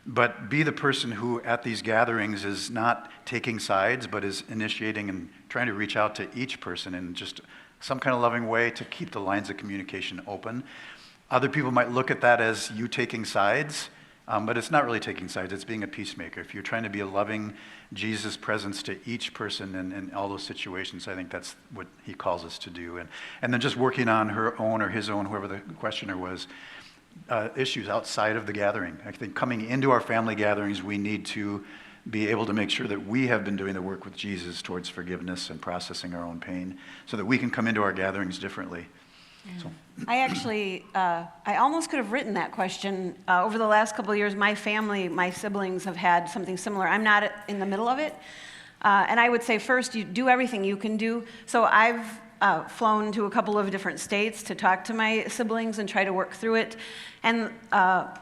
but be the person who at these gatherings is not taking sides, but is initiating and trying to reach out to each person in just some kind of loving way to keep the lines of communication open. Other people might look at that as you taking sides, but it's not really taking sides, it's being a peacemaker. If you're trying to be a loving Jesus presence to each person in all those situations, I think that's what he calls us to do. And then just working on her own or his own, whoever the questioner was, issues outside of the gathering. I think coming into our family gatherings, we need to be able to make sure that we have been doing the work with Jesus towards forgiveness and processing our own pain so that we can come into our gatherings differently. So. I actually, I almost could have written that question. Over the last couple of years, my family, my siblings have had something similar. I'm not in the middle of it. And I would say first, you do everything you can do. So I've flown to a couple of different states to talk to my siblings and try to work through it. And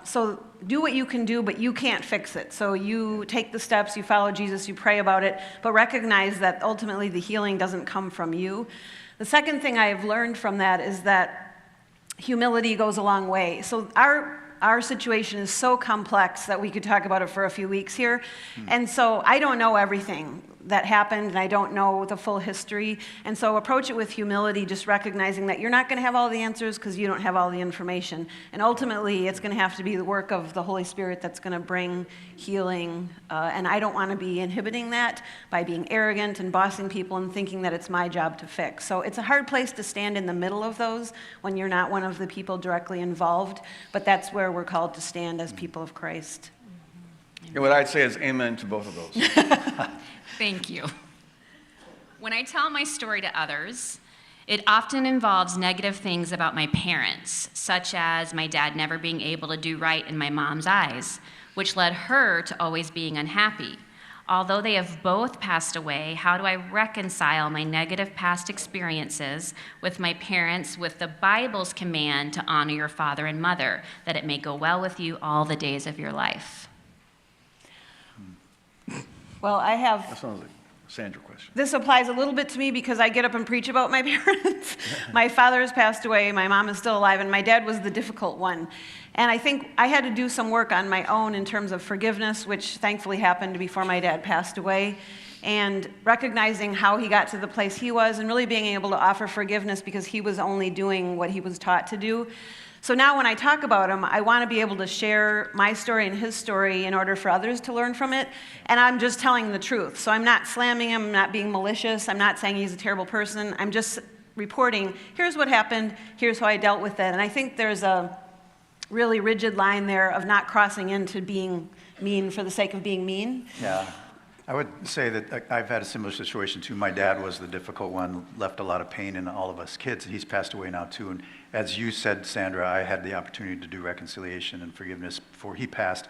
so do what you can do, but you can't fix it. So you take the steps, you follow Jesus, you pray about it, but recognize that ultimately the healing doesn't come from you. The second thing I have learned from that is that humility goes a long way. So our situation is so complex that we could talk about it for a few weeks here. And so I don't know everything. that happened, and I don't know the full history. And so approach it with humility, just recognizing that you're not going to have all the answers because you don't have all the information. And ultimately, it's going to have to be the work of the Holy Spirit that's going to bring healing. And I don't want to be inhibiting that by being arrogant and bossing people and thinking that it's my job to fix. So it's a hard place to stand in the middle of those when you're not one of the people directly involved. But that's where we're called to stand as people of Christ. And what I'd say is amen to both of those. Thank you. When I tell my story to others, it often involves negative things about my parents, such as my dad never being able to do right in my mom's eyes, which led her to always being unhappy. Although they have both passed away, how do I reconcile my negative past experiences with my parents with the Bible's command to honor your father and mother, that it may go well with you all the days of your life? Well, I have... That sounds like a Sandra question. This applies a little bit to me because I get up and preach about my parents. My father has passed away, my mom is still alive, and my dad was the difficult one. And I think I had to do some work on my own in terms of forgiveness, which thankfully happened before my dad passed away, and recognizing how he got to the place he was and really being able to offer forgiveness because he was only doing what he was taught to do. So now when I talk about him, I want to be able to share my story and his story in order for others to learn from it. And I'm just telling the truth. So I'm not slamming him, I'm not being malicious, I'm not saying he's a terrible person. I'm just reporting, here's what happened, here's how I dealt with it. And I think there's a really rigid line there of not crossing into being mean for the sake of being mean. Yeah. I would say that I've had a similar situation too. My dad was the difficult one, left a lot of pain in all of us kids. He's passed away now too. And as you said, Sandra, I had the opportunity to do reconciliation and forgiveness before he passed.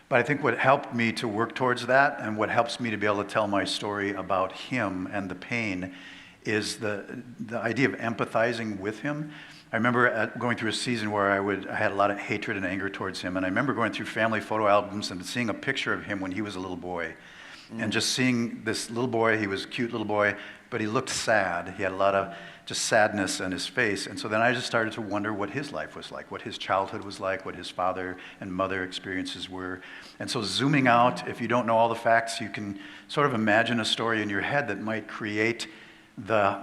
But I think what helped me to work towards that and what helps me to be able to tell my story about him and the pain is the idea of empathizing with him. I remember going through a season where I had a lot of hatred and anger towards him. And I remember going through family photo albums and seeing a picture of him when he was a little boy. And just seeing this little boy, he was a cute little boy, but he looked sad. He had a lot of just sadness on his face. And so then I just started to wonder what his life was like, what his childhood was like, what his father and mother experiences were. And so zooming out, if you don't know all the facts, you can sort of imagine a story in your head that might create the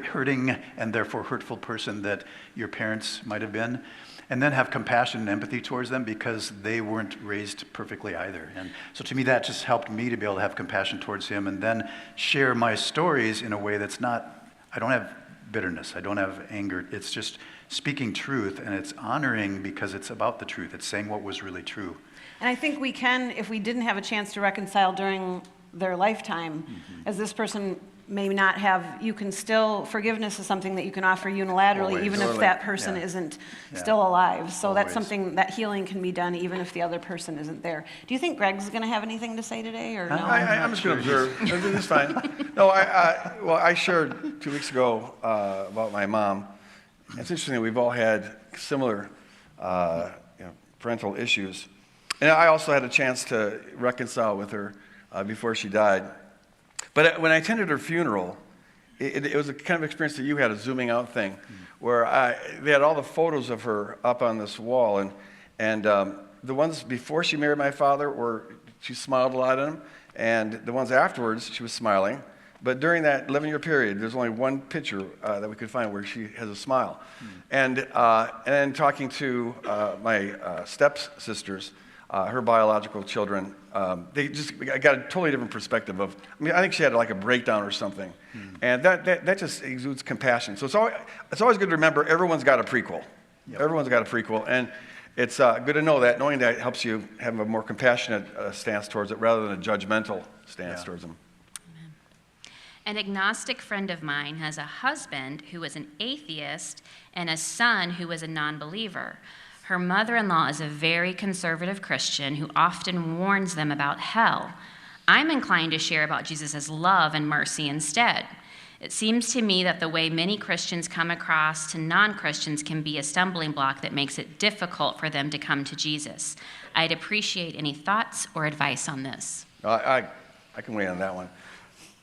hurting and therefore hurtful person that your parents might have been. And then have compassion and empathy towards them because they weren't raised perfectly either. And so to me, that just helped me to be able to have compassion towards him and then share my stories in a way that's not, I don't have bitterness, I don't have anger. It's just speaking truth, and it's honoring because it's about the truth. It's saying what was really true. And I think we can, if we didn't have a chance to reconcile during their lifetime, as this person may not have, you can still, forgiveness is something that you can offer unilaterally, Always. even if Totally. that person isn't still alive. So that's Always. something, that healing can be done even if the other person isn't there. Do you think Greg's going to have anything to say today, or no? I'm just going to observe. It's fine. No, I shared 2 weeks ago about my mom. It's interesting that we've all had similar parental issues. And I also had a chance to reconcile with her before she died. But when I attended her funeral, it was a kind of experience that you had, a zooming out thing, where they had all the photos of her up on this wall. And the ones before she married my father, she smiled a lot at them. And the ones afterwards, she was smiling. But during that 11-year period, there's only one picture that we could find where she has a smile. And then talking to my stepsisters, her biological children, I got a totally different perspective of, I think she had like a breakdown or something. And that just exudes compassion. So it's always good to remember everyone's got a prequel. Yep. Everyone's got a prequel. And it's good to know that. Knowing that helps you have a more compassionate stance towards it rather than a judgmental stance towards them. Amen. An agnostic friend of mine has a husband who is an atheist and a son who is a non-believer. Her mother-in-law is a very conservative Christian who often warns them about hell. I'm inclined to share about Jesus' love and mercy instead. It seems to me that the way many Christians come across to non-Christians can be a stumbling block that makes it difficult for them to come to Jesus. I'd appreciate any thoughts or advice on this. I can weigh in on that one.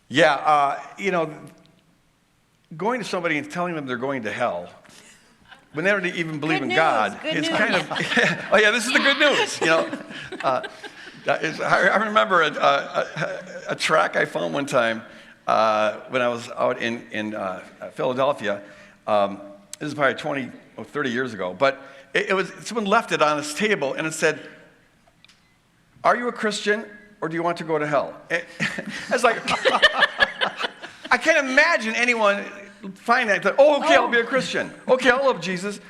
Yeah, going to somebody and telling them they're going to hell, when they don't even believe in God, Good it's news. kind of, oh yeah, this is the good news, I remember a track I found one time when I was out in Philadelphia. This is probably 20 or 30 years ago, but it was, someone left it on this table and it said, "Are you a Christian or do you want to go to hell?" I was like, I can't imagine anyone find that. Oh, okay, I'll be a Christian. Okay, I'll love Jesus.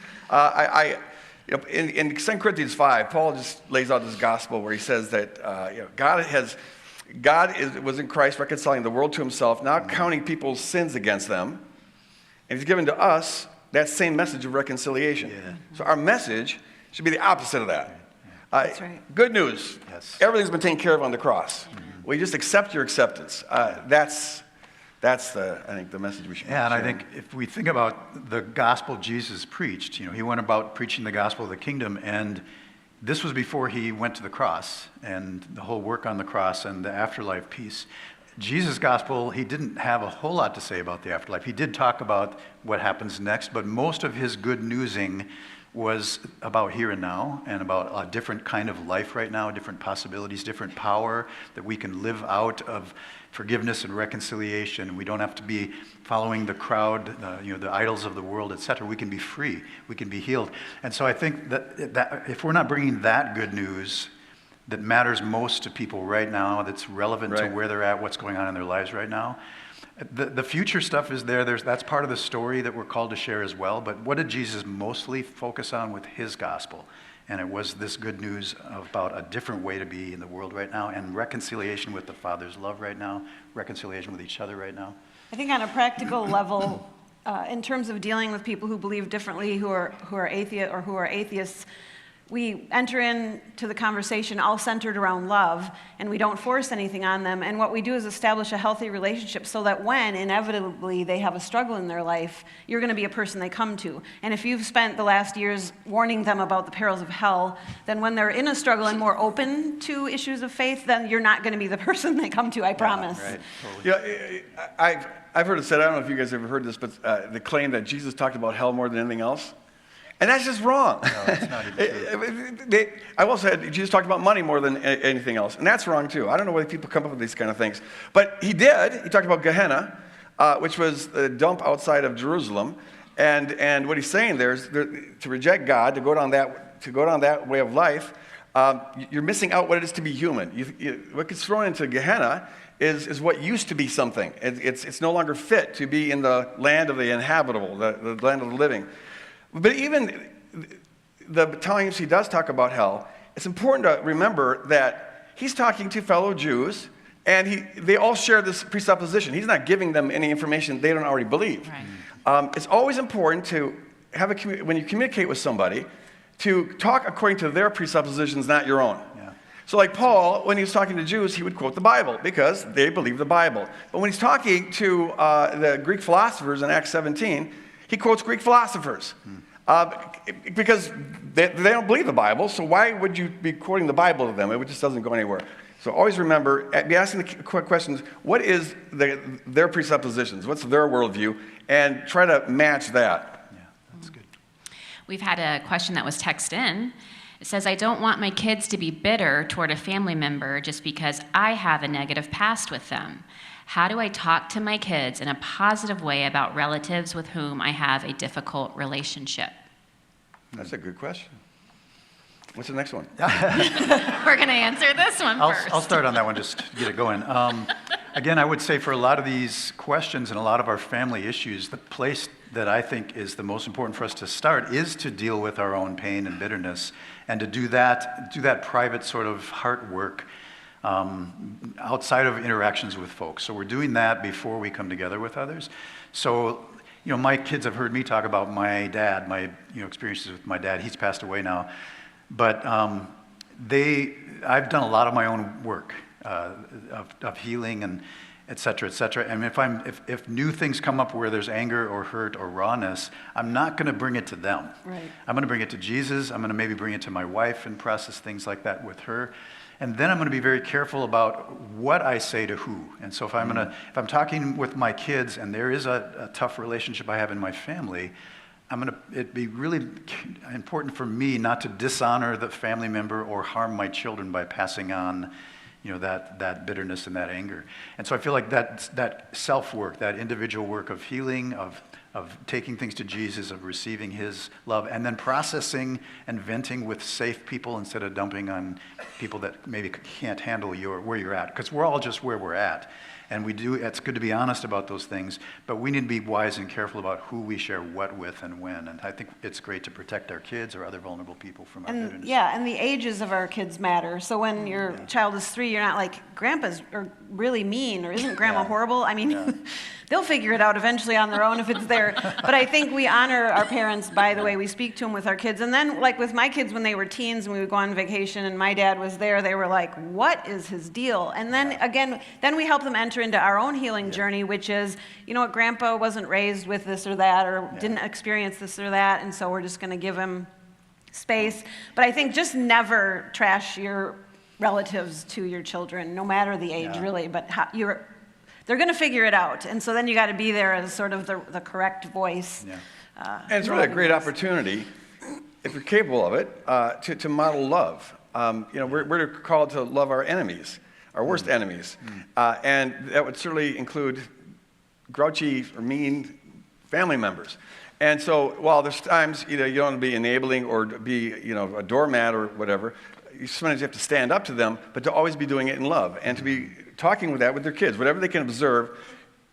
In 2 Corinthians 5, Paul just lays out this gospel where he says that God was in Christ reconciling the world to himself, not counting people's sins against them, and he's given to us that same message of reconciliation. Yeah. So our message should be the opposite of that. That's right. Good news. Yes. Everything's been taken care of on the cross. Well, you just accept your acceptance. That's I think the message we should. Yeah, and I think if we think about the gospel Jesus preached, he went about preaching the gospel of the kingdom, and this was before he went to the cross and the whole work on the cross and the afterlife piece. Jesus' gospel, he didn't have a whole lot to say about the afterlife. He did talk about what happens next, but most of his good newsing was about here and now and about a different kind of life right now, different possibilities, different power that we can live out of forgiveness and reconciliation. We don't have to be following the crowd, the idols of the world, etc. We can be free. We can be healed. And so I think that if we're not bringing that good news that matters most to people right now, that's relevant to where they're at, what's going on in their lives right now, the future stuff is there. That's part of the story that we're called to share as well. But what did Jesus mostly focus on with his gospel? And it was this good news about a different way to be in the world right now, and reconciliation with the Father's love right now, reconciliation with each other right now. I think on a practical level, in terms of dealing with people who believe differently, who are atheists, we enter into the conversation all centered around love, and we don't force anything on them. And what we do is establish a healthy relationship so that when inevitably they have a struggle in their life, you're going to be a person they come to. And if you've spent the last years warning them about the perils of hell, then when they're in a struggle and more open to issues of faith, then you're not going to be the person they come to, I promise. Right, totally. Yeah, I've heard it said, I don't know if you guys ever heard this, but the claim that Jesus talked about hell more than anything else. And that's just wrong. No, it's not even true. I will say Jesus talked about money more than anything else, and that's wrong too. I don't know why people come up with these kind of things, but he did. He talked about Gehenna, which was the dump outside of Jerusalem, and what he's saying there is to reject God, to go down that way of life. You're missing out what it is to be human. What gets thrown into Gehenna is what used to be something. It's no longer fit to be in the land of the inhabitable, the land of the living. But even the times he does talk about hell, it's important to remember that he's talking to fellow Jews, and they all share this presupposition. He's not giving them any information they don't already believe. Right. It's always important to have when you communicate with somebody, to talk according to their presuppositions, not your own. Yeah. So like Paul, when he was talking to Jews, he would quote the Bible because they believe the Bible. But when he's talking to the Greek philosophers in Acts 17, he quotes Greek philosophers because they don't believe the Bible, so why would you be quoting the Bible to them? It just doesn't go anywhere. So always remember, be asking the questions, what is their presuppositions? What's their worldview? And try to match that. Yeah, that's good. We've had a question that was texted in. It says, I don't want my kids to be bitter toward a family member just because I have a negative past with them. How do I talk to my kids in a positive way about relatives with whom I have a difficult relationship? That's a good question. What's the next one? We're going to answer this one first. I'll start on that one just to get it going. Again, I would say for a lot of these questions and a lot of our family issues, the place that I think is the most important for us to start is to deal with our own pain and bitterness, and to do that private sort of heart work outside of interactions with folks. So we're doing that before we come together with others. So, my kids have heard me talk about my dad, my experiences with my dad. He's passed away now. But I've done a lot of my own work of healing and et cetera, et cetera. And if new things come up where there's anger or hurt or rawness, I'm not going to bring it to them. Right. I'm going to bring it to Jesus. I'm going to maybe bring it to my wife and process things like that with her. And then I'm going to be very careful about what I say to who. And so if I'm talking with my kids and there is a tough relationship I have in my family, it'd be really important for me not to dishonor the family member or harm my children by passing on, that bitterness and that anger. And so I feel like that self-work, that individual work of healing, of taking things to Jesus, of receiving his love, and then processing and venting with safe people instead of dumping on people that maybe can't handle where you're at. Because we're all just where we're at. And it's good to be honest about those things, but we need to be wise and careful about who we share what with and when. And I think it's great to protect our kids or other vulnerable people from our bitterness. Yeah, and the ages of our kids matter. So when your child is 3, you're not like, Grandpa's really mean, or isn't Grandma horrible? I mean, they'll figure it out eventually on their own if it's there. But I think we honor our parents by the way we speak to them with our kids. And then, like with my kids when they were teens and we would go on vacation and my dad was there, they were like, what is his deal? And then again, we help them enter into our own healing journey, which is, Grandpa wasn't raised with this or that, or didn't experience this or that, and so we're just going to give him space. But I think just never trash your relatives to your children, no matter the age, really. But they're going to figure it out, and so then you got to be there as sort of the correct voice. And it's really a great opportunity, if you're capable of it, to model love. We're called to love our enemies, our worst enemies, and that would certainly include grouchy or mean family members. And so while there's times you don't want to be enabling or be a doormat or whatever, sometimes you have to stand up to them, but to always be doing it in love and to be talking with their kids, whatever they can observe.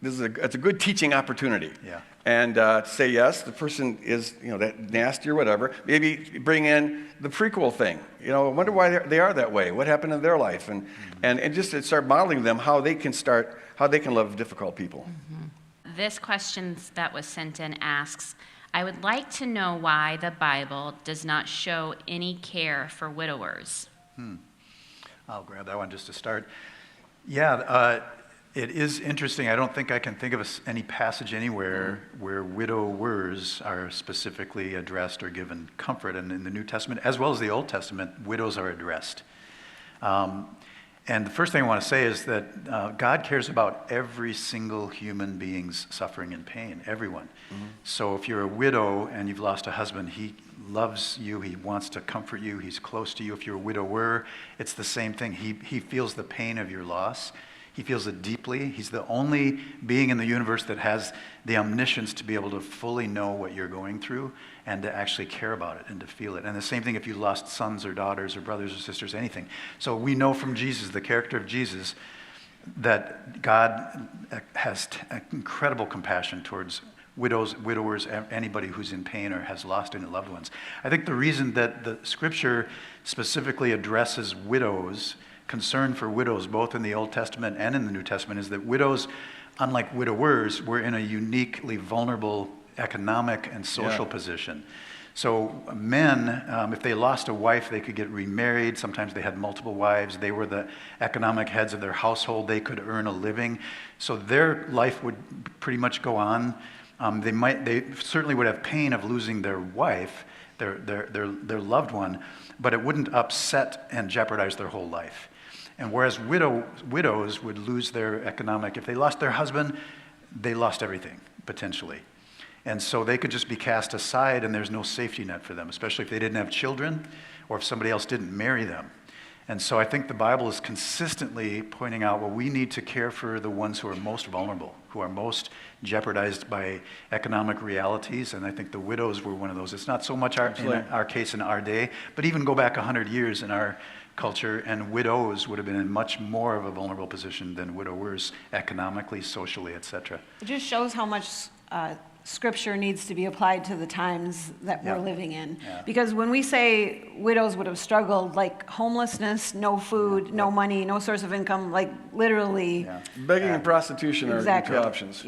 It's a good teaching opportunity. And to say, yes, the person is that nasty or whatever. Maybe bring in the prequel thing. I wonder why they are that way. What happened in their life, and just to start modeling them how they can love difficult people. This question that was sent in asks, I would like to know why the Bible does not show any care for widowers. I'll grab that one just to start. It is interesting. I don't think I can think of any passage anywhere where widowers are specifically addressed or given comfort. And in the New Testament, as well as the Old Testament, widows are addressed. And the first thing I want to say is that God cares about every single human being's suffering and pain, everyone. So if you're a widow and you've lost a husband, he loves you, he wants to comfort you, he's close to you. If you're a widower, it's the same thing. He feels the pain of your loss. He feels it deeply. He's the only being in the universe that has the omniscience to be able to fully know what you're going through and to actually care about it and to feel it. And the same thing if you lost sons or daughters or brothers or sisters, anything. So we know from Jesus, the character of Jesus, that God has incredible compassion towards widows, widowers, anybody who's in pain or has lost any loved ones. I think the reason that the Scripture specifically addresses widows, concern for widows, both in the Old Testament and in the New Testament, is that widows, unlike widowers, were in a uniquely vulnerable economic and social position. So men, if they lost a wife, they could get remarried. Sometimes they had multiple wives. They were the economic heads of their household. They could earn a living. So their life would pretty much go on. They certainly would have pain of losing their wife, their loved one, but it wouldn't upset and jeopardize their whole life. And whereas widows would lose their economic, if they lost their husband, they lost everything, potentially. And so they could just be cast aside and there's no safety net for them, especially if they didn't have children or if somebody else didn't marry them. And so I think the Bible is consistently pointing out, well, we need to care for the ones who are most vulnerable, who are most jeopardized by economic realities. And I think the widows were one of those. It's not so much in our case in our day, but even go back 100 years in our culture, and widows would have been in much more of a vulnerable position than widowers economically, socially, etc. It just shows how much Scripture needs to be applied to the times that we're living in. Because when we say widows would have struggled, like homelessness, no food, no money, no source of income, like literally. Begging and prostitution are the two options.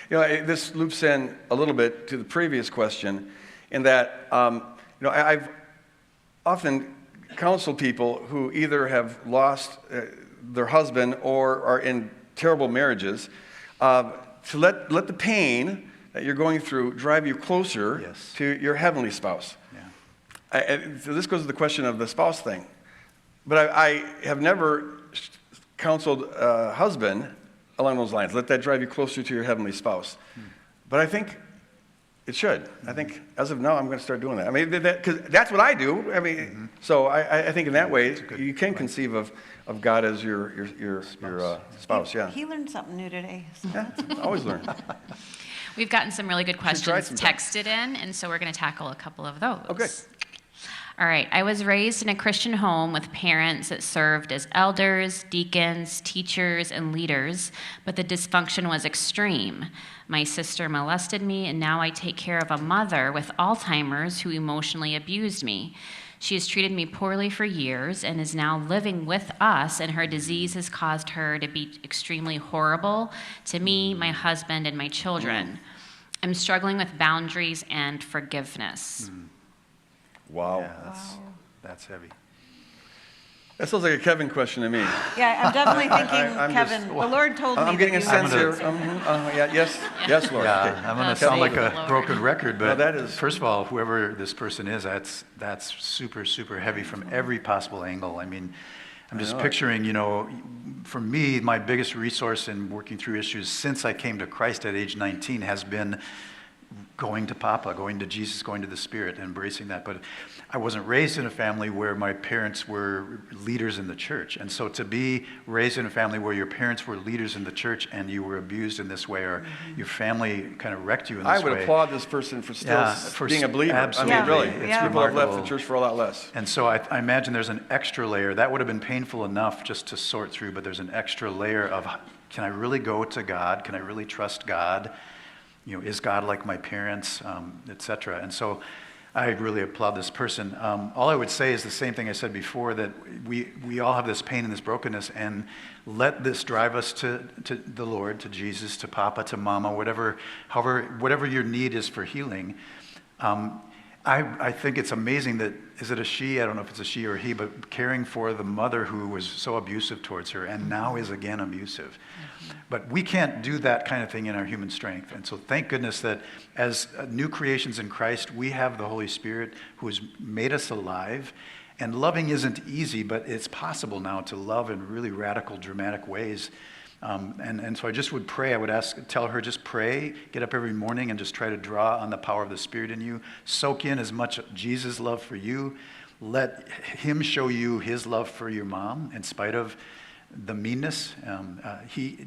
This loops in a little bit to the previous question in that, I've often counseled people who either have lost their husband or are in terrible marriages, to let the pain that you're going through drive you closer to your heavenly spouse. So this goes to the question of the spouse thing. But I have never counseled a husband along those lines. Let that drive you closer to your heavenly spouse. But I think It should. I think as of now, I'm going to start doing that. I mean, because that's what I do. I mean, so I think in that way, you can conceive of God as your spouse. Yeah. He learned something new today. So. Yeah. Always learn. We've gotten some really good try questions sometime. texted in, and so we're going to tackle a couple of those. Okay. All right. I was raised in a Christian home with parents that served as elders, deacons, teachers, and leaders, but the dysfunction was extreme. My sister molested me, and now I take care of a mother with Alzheimer's who emotionally abused me. She has treated me poorly for years and is now living with us, and her disease has caused her to be extremely horrible to me, my husband, and my children. I'm struggling with boundaries and forgiveness. Wow. Yeah, that's heavy. That sounds like a Kevin question to me. Yeah, I'm definitely thinking, I'm Kevin, just- the Lord told me I'm getting a that you sense would- here. Yes, Lord. Yeah, Okay. I'm going to Oh, sound like thank a the Lord. broken record, but No, that is- first of all, whoever this person is, that's super, super heavy from every possible angle. I mean, I'm just know it. picturing, for me, my biggest resource in working through issues since I came to Christ at age 19 has been going to Papa, going to Jesus, going to the Spirit, embracing that. But I wasn't raised in a family where my parents were leaders in the church. And so to be raised in a family where your parents were leaders in the church and you were abused in this way, or your family kind of wrecked you in this way. I would applaud this person for still for being a believer. absolutely. I mean, really. It's People have left the remarkable. church for a lot less. And so I imagine there's an extra layer. That would have been painful enough just to sort through, but there's an extra layer of, can I really go to God? Can I really trust God? Is God like my parents, et cetera? And so I really applaud this person. All I would say is the same thing I said before, that we all have this pain and this brokenness, and let this drive us to the Lord, to Jesus, to Papa, to Mama, whatever your need is for healing. I think it's amazing that, is it a she? I don't know if it's a she or a he, but caring for the mother who was so abusive towards her and now is again abusive. But we can't do that kind of thing in our human strength. And so thank goodness that as new creations in Christ, we have the Holy Spirit who has made us alive. And loving isn't easy, but it's possible now to love in really radical, dramatic ways. And so I just would pray. I would tell her, just pray, get up every morning and just try to draw on the power of the Spirit in you. Soak in as much Jesus' love for you. Let him show you his love for your mom in spite of the meanness.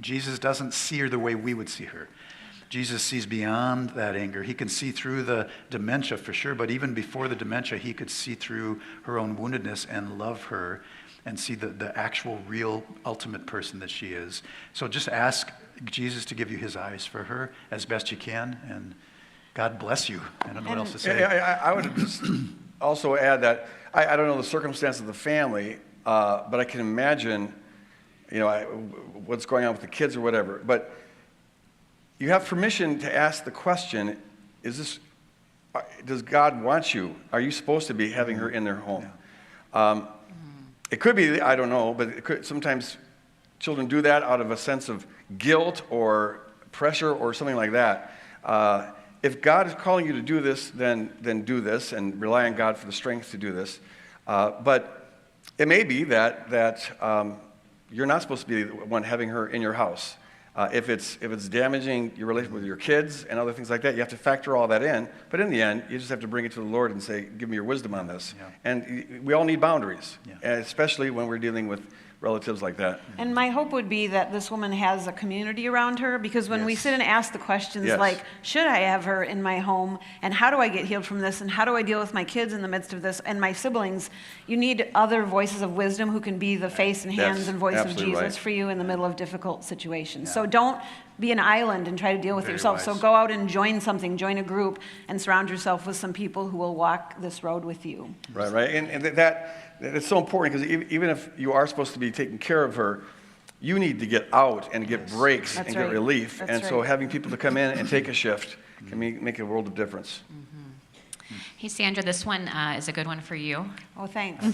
Jesus doesn't see her the way we would see her. Jesus sees beyond that anger. He can see through the dementia for sure, but even before the dementia, he could see through her own woundedness and love her and see the actual, real, ultimate person that she is. So just ask Jesus to give you his eyes for her as best you can, and God bless you. I don't know what else to say. I would just also add that I don't know the circumstance of the family, but I can imagine, what's going on with the kids or whatever. But you have permission to ask the question, does God want you? Are you supposed to be having her in their home? Yeah. It could be, I don't know, but sometimes children do that out of a sense of guilt or pressure or something like that. If God is calling you to do this, then do this and rely on God for the strength to do this. But it may be that you're not supposed to be the one having her in your house. If it's damaging your relationship with your kids and other things like that, you have to factor all that in. But in the end, you just have to bring it to the Lord and say, give me your wisdom on this. Yeah. And we all need boundaries, especially when we're dealing with relatives like that. And my hope would be that this woman has a community around her, because when we sit and ask the questions like, should I have her in my home, and how do I get healed from this, and how do I deal with my kids in the midst of this, and my siblings, you need other voices of wisdom who can be the face and hands and voice of Jesus for you in the middle of difficult situations. So don't be an island and try to deal with yourself. So go out and join something, join a group, and surround yourself with some people who will walk this road with you. Right. And it's so important, because even if you are supposed to be taking care of her, you need to get out and get breaks and get relief. So having people to come in and take a shift can make a world of difference. Hey, Sandra, this one is a good one for you. Oh, thanks.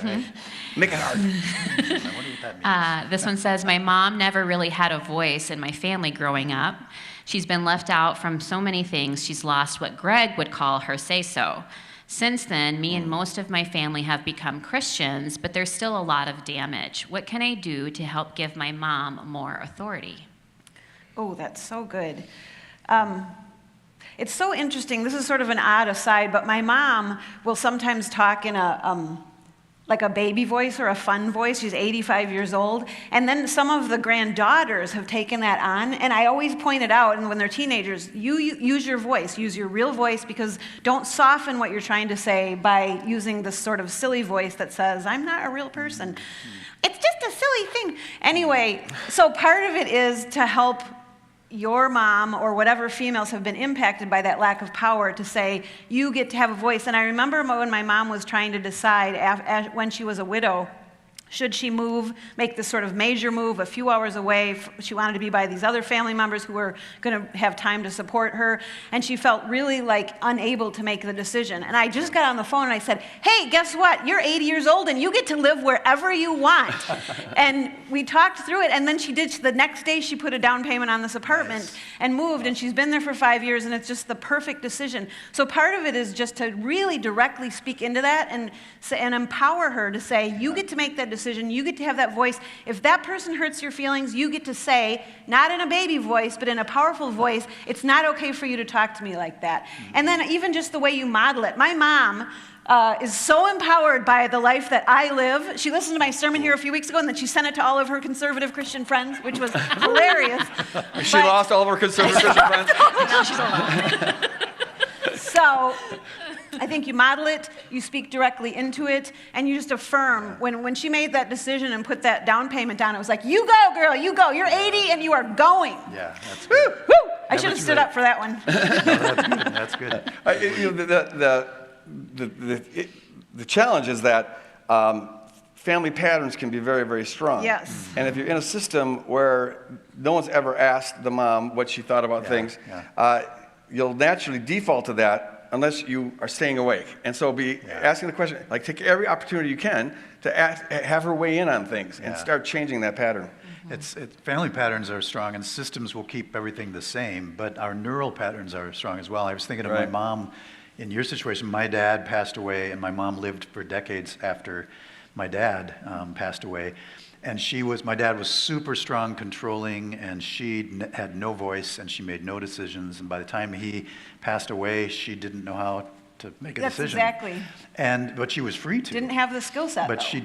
Make it hard. I wonder what that means. This one says, my mom never really had a voice in my family growing up. She's been left out from so many things. She's lost what Greg would call her say-so. Since then, me and most of my family have become Christians, but there's still a lot of damage. What can I do to help give my mom more authority? Oh, that's so good. it's so interesting. This is sort of an odd aside, but my mom will sometimes talk in like a baby voice or a fun voice. She's 85 years old. And then some of the granddaughters have taken that on. And I always point it out, and when they're teenagers, you use your voice, use your real voice, because don't soften what you're trying to say by using this sort of silly voice that says, I'm not a real person. It's just a silly thing. Anyway, so part of it is to help your mom or whatever females have been impacted by that lack of power to say, you get to have a voice. And I remember when my mom was trying to decide when she was a widow, should she make this sort of major move a few hours away? She wanted to be by these other family members who were going to have time to support her. And she felt really like unable to make the decision. And I just got on the phone and I said, hey, guess what? You're 80 years old and you get to live wherever you want. And we talked through it. And then the next day she put a down payment on this apartment and moved. And she's been there for 5 years, and it's just the perfect decision. So part of it is just to really directly speak into that and empower her to say, you get to make that decision. You get to have that voice. If that person hurts your feelings, you get to say, not in a baby voice, but in a powerful voice, it's not okay for you to talk to me like that. And then even just the way you model it. My mom is so empowered by the life that I live. She listened to my sermon here a few weeks ago, and then she sent it to all of her conservative Christian friends, which was hilarious. She lost all of her conservative Christian friends? Now she's alone. So I think you model it, you speak directly into it, and you just affirm. When she made that decision and put that down payment down, it was like, you go, girl, you go. You're 80 and you are going. Yeah, that's good. Woo, woo. I should have stood up for that one. No, that's good. The challenge is that family patterns can be very, very strong. Yes. And if you're in a system where no one's ever asked the mom what she thought about things, you'll naturally default to that unless you are staying awake. And so asking the question, like take every opportunity you can to have her weigh in on things and start changing that pattern. Family patterns are strong, and systems will keep everything the same, but our neural patterns are strong as well. I was thinking of my mom. In your situation, my dad passed away, and my mom lived for decades after my dad passed away. And my dad was super strong, controlling, and she had no voice, and she made no decisions. And by the time he passed away, she didn't know how to make a decision. Exactly. But she was free to. Didn't have the skill set. But she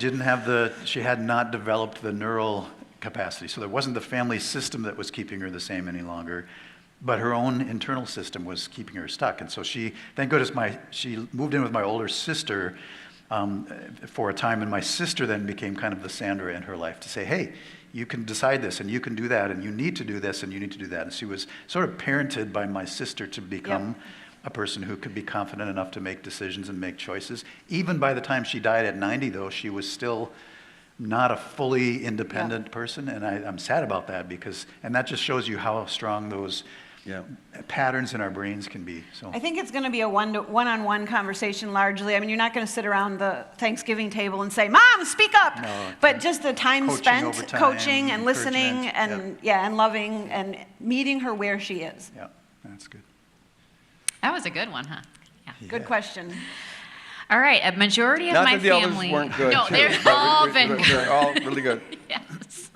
had not developed the neural capacity. So there wasn't the family system that was keeping her the same any longer, but her own internal system was keeping her stuck. And so thank goodness, she moved in with my older sister for a time, and my sister then became kind of the Sandra in her life to say, hey, you can decide this, and you can do that, and you need to do this, and you need to do that. And she was sort of parented by my sister to become a person who could be confident enough to make decisions and make choices. Even by the time she died at 90, though, she was still not a fully independent person, and I'm sad about that, and that just shows you how strong those patterns in our brains can be. So I think it's going to be a one-on-one conversation largely. I mean, you're not going to sit around the Thanksgiving table and say, Mom, speak up. No, but just the time spent coaching and listening and loving and meeting her where she is. Yeah, that's good. That was a good one, huh? Yeah. Good question. All right, a majority of Not my that the family. Others weren't good. No, too, they've all been good. They're all really good. Yes.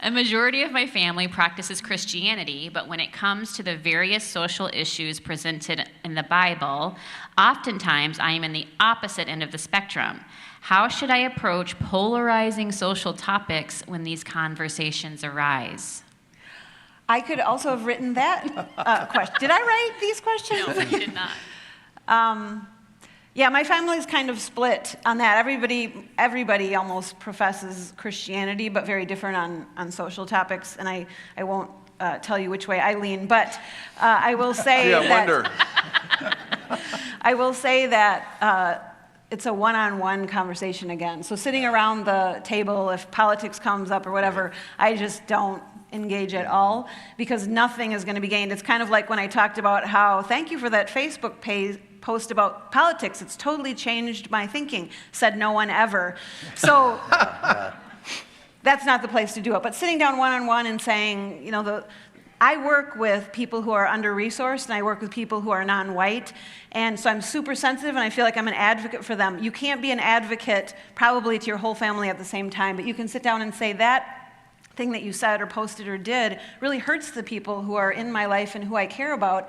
A majority of my family practices Christianity, but when it comes to the various social issues presented in the Bible, oftentimes I am in the opposite end of the spectrum. How should I approach polarizing social topics when these conversations arise? I could also have written that question. Did I write these questions? No, you did not. Yeah, my family's kind of split on that. Everybody almost professes Christianity, but very different on social topics. And I won't tell you which way I lean, but I will say I will say that it's a one-on-one conversation again. So sitting around the table, if politics comes up or whatever, I just don't engage at all because nothing is going to be gained. It's kind of like when I talked about how, thank you for that Facebook post about politics. It's totally changed my thinking, said no one ever. So that's not the place to do it. But sitting down one-on-one and saying, I work with people who are under-resourced, and I work with people who are non-white, and so I'm super sensitive, and I feel like I'm an advocate for them. You can't be an advocate probably to your whole family at the same time, but you can sit down and say that thing that you said or posted or did really hurts the people who are in my life and who I care about.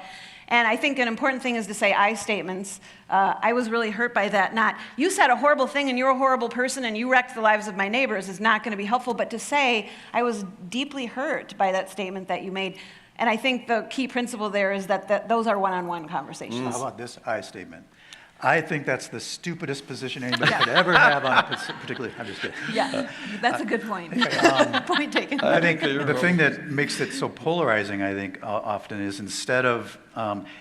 And I think an important thing is to say I statements. I was really hurt by that. Not, you said a horrible thing and you're a horrible person and you wrecked the lives of my neighbors is not going to be helpful, but to say I was deeply hurt by that statement that you made. And I think the key principle there is that those are one-on-one conversations. How about this I statement? I think that's the stupidest position anybody could ever have on a particular, I'm just kidding. Yeah, that's a good point. Point taken. I think the thing that makes it so polarizing, I think, often is instead of,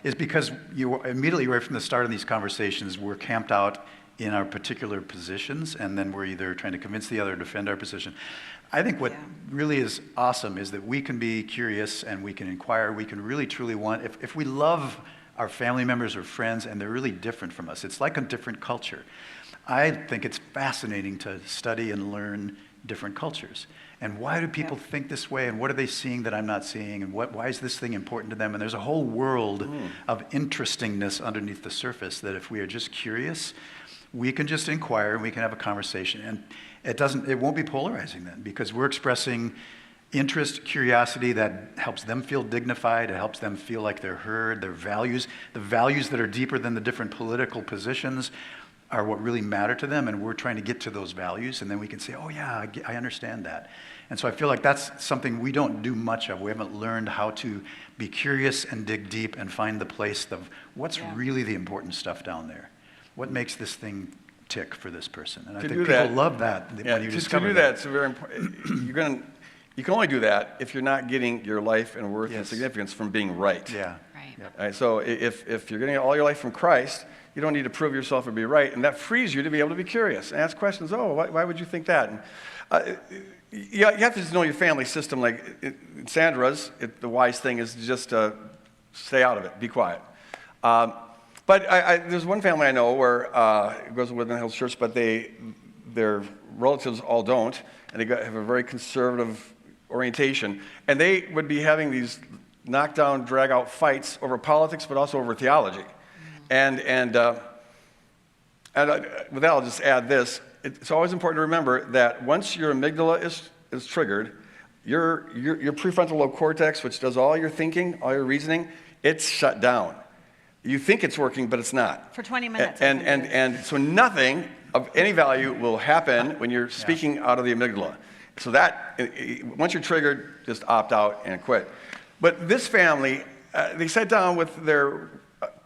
is because you immediately right from the start of these conversations, we're camped out in our particular positions, and then we're either trying to convince the other or defend our position. I think what really is awesome is that we can be curious and we can inquire, we can really truly want, if we love our family members or friends and they're really different from us, it's like a different culture. I think it's fascinating to study and learn different cultures. And why do people think this way, and what are they seeing that I'm not seeing, and why is this thing important to them? And there's a whole world of interestingness underneath the surface that if we are just curious, we can just inquire and we can have a conversation. And it won't be polarizing then, because we're expressing interest, curiosity that helps them feel dignified, it helps them feel like they're heard, the values that are deeper than the different political positions are what really matter to them, and we're trying to get to those values, and then we can say, oh yeah, I understand that. And so I feel like that's something we don't do much of. We haven't learned how to be curious and dig deep and find the place of what's really the important stuff down there. What makes this thing tick for this person? And I think people love that when you discover that. It's very important. You can only do that if you're not getting your life and worth and significance from being right. Yeah. Right. Yep. Right, so if you're getting all your life from Christ, you don't need to prove yourself or be right, and that frees you to be able to be curious and ask questions. Oh, why would you think that? And, you have to just know your family system. Like Sandra's, the wise thing is just stay out of it, be quiet. But there's one family I know where it goes to Woodland Hills Church, but their relatives all don't, and they have a very conservative orientation, and they would be having these knockdown, drag-out fights over politics, but also over theology. And with that, I'll just add this. It's always important to remember that once your amygdala is triggered, your prefrontal lobe cortex, which does all your thinking, all your reasoning, it's shut down. You think it's working, but it's not. For 20 minutes. And so nothing of any value will happen when you're speaking out of the amygdala. So that, once you're triggered, just opt out and quit. But this family, they sat down with their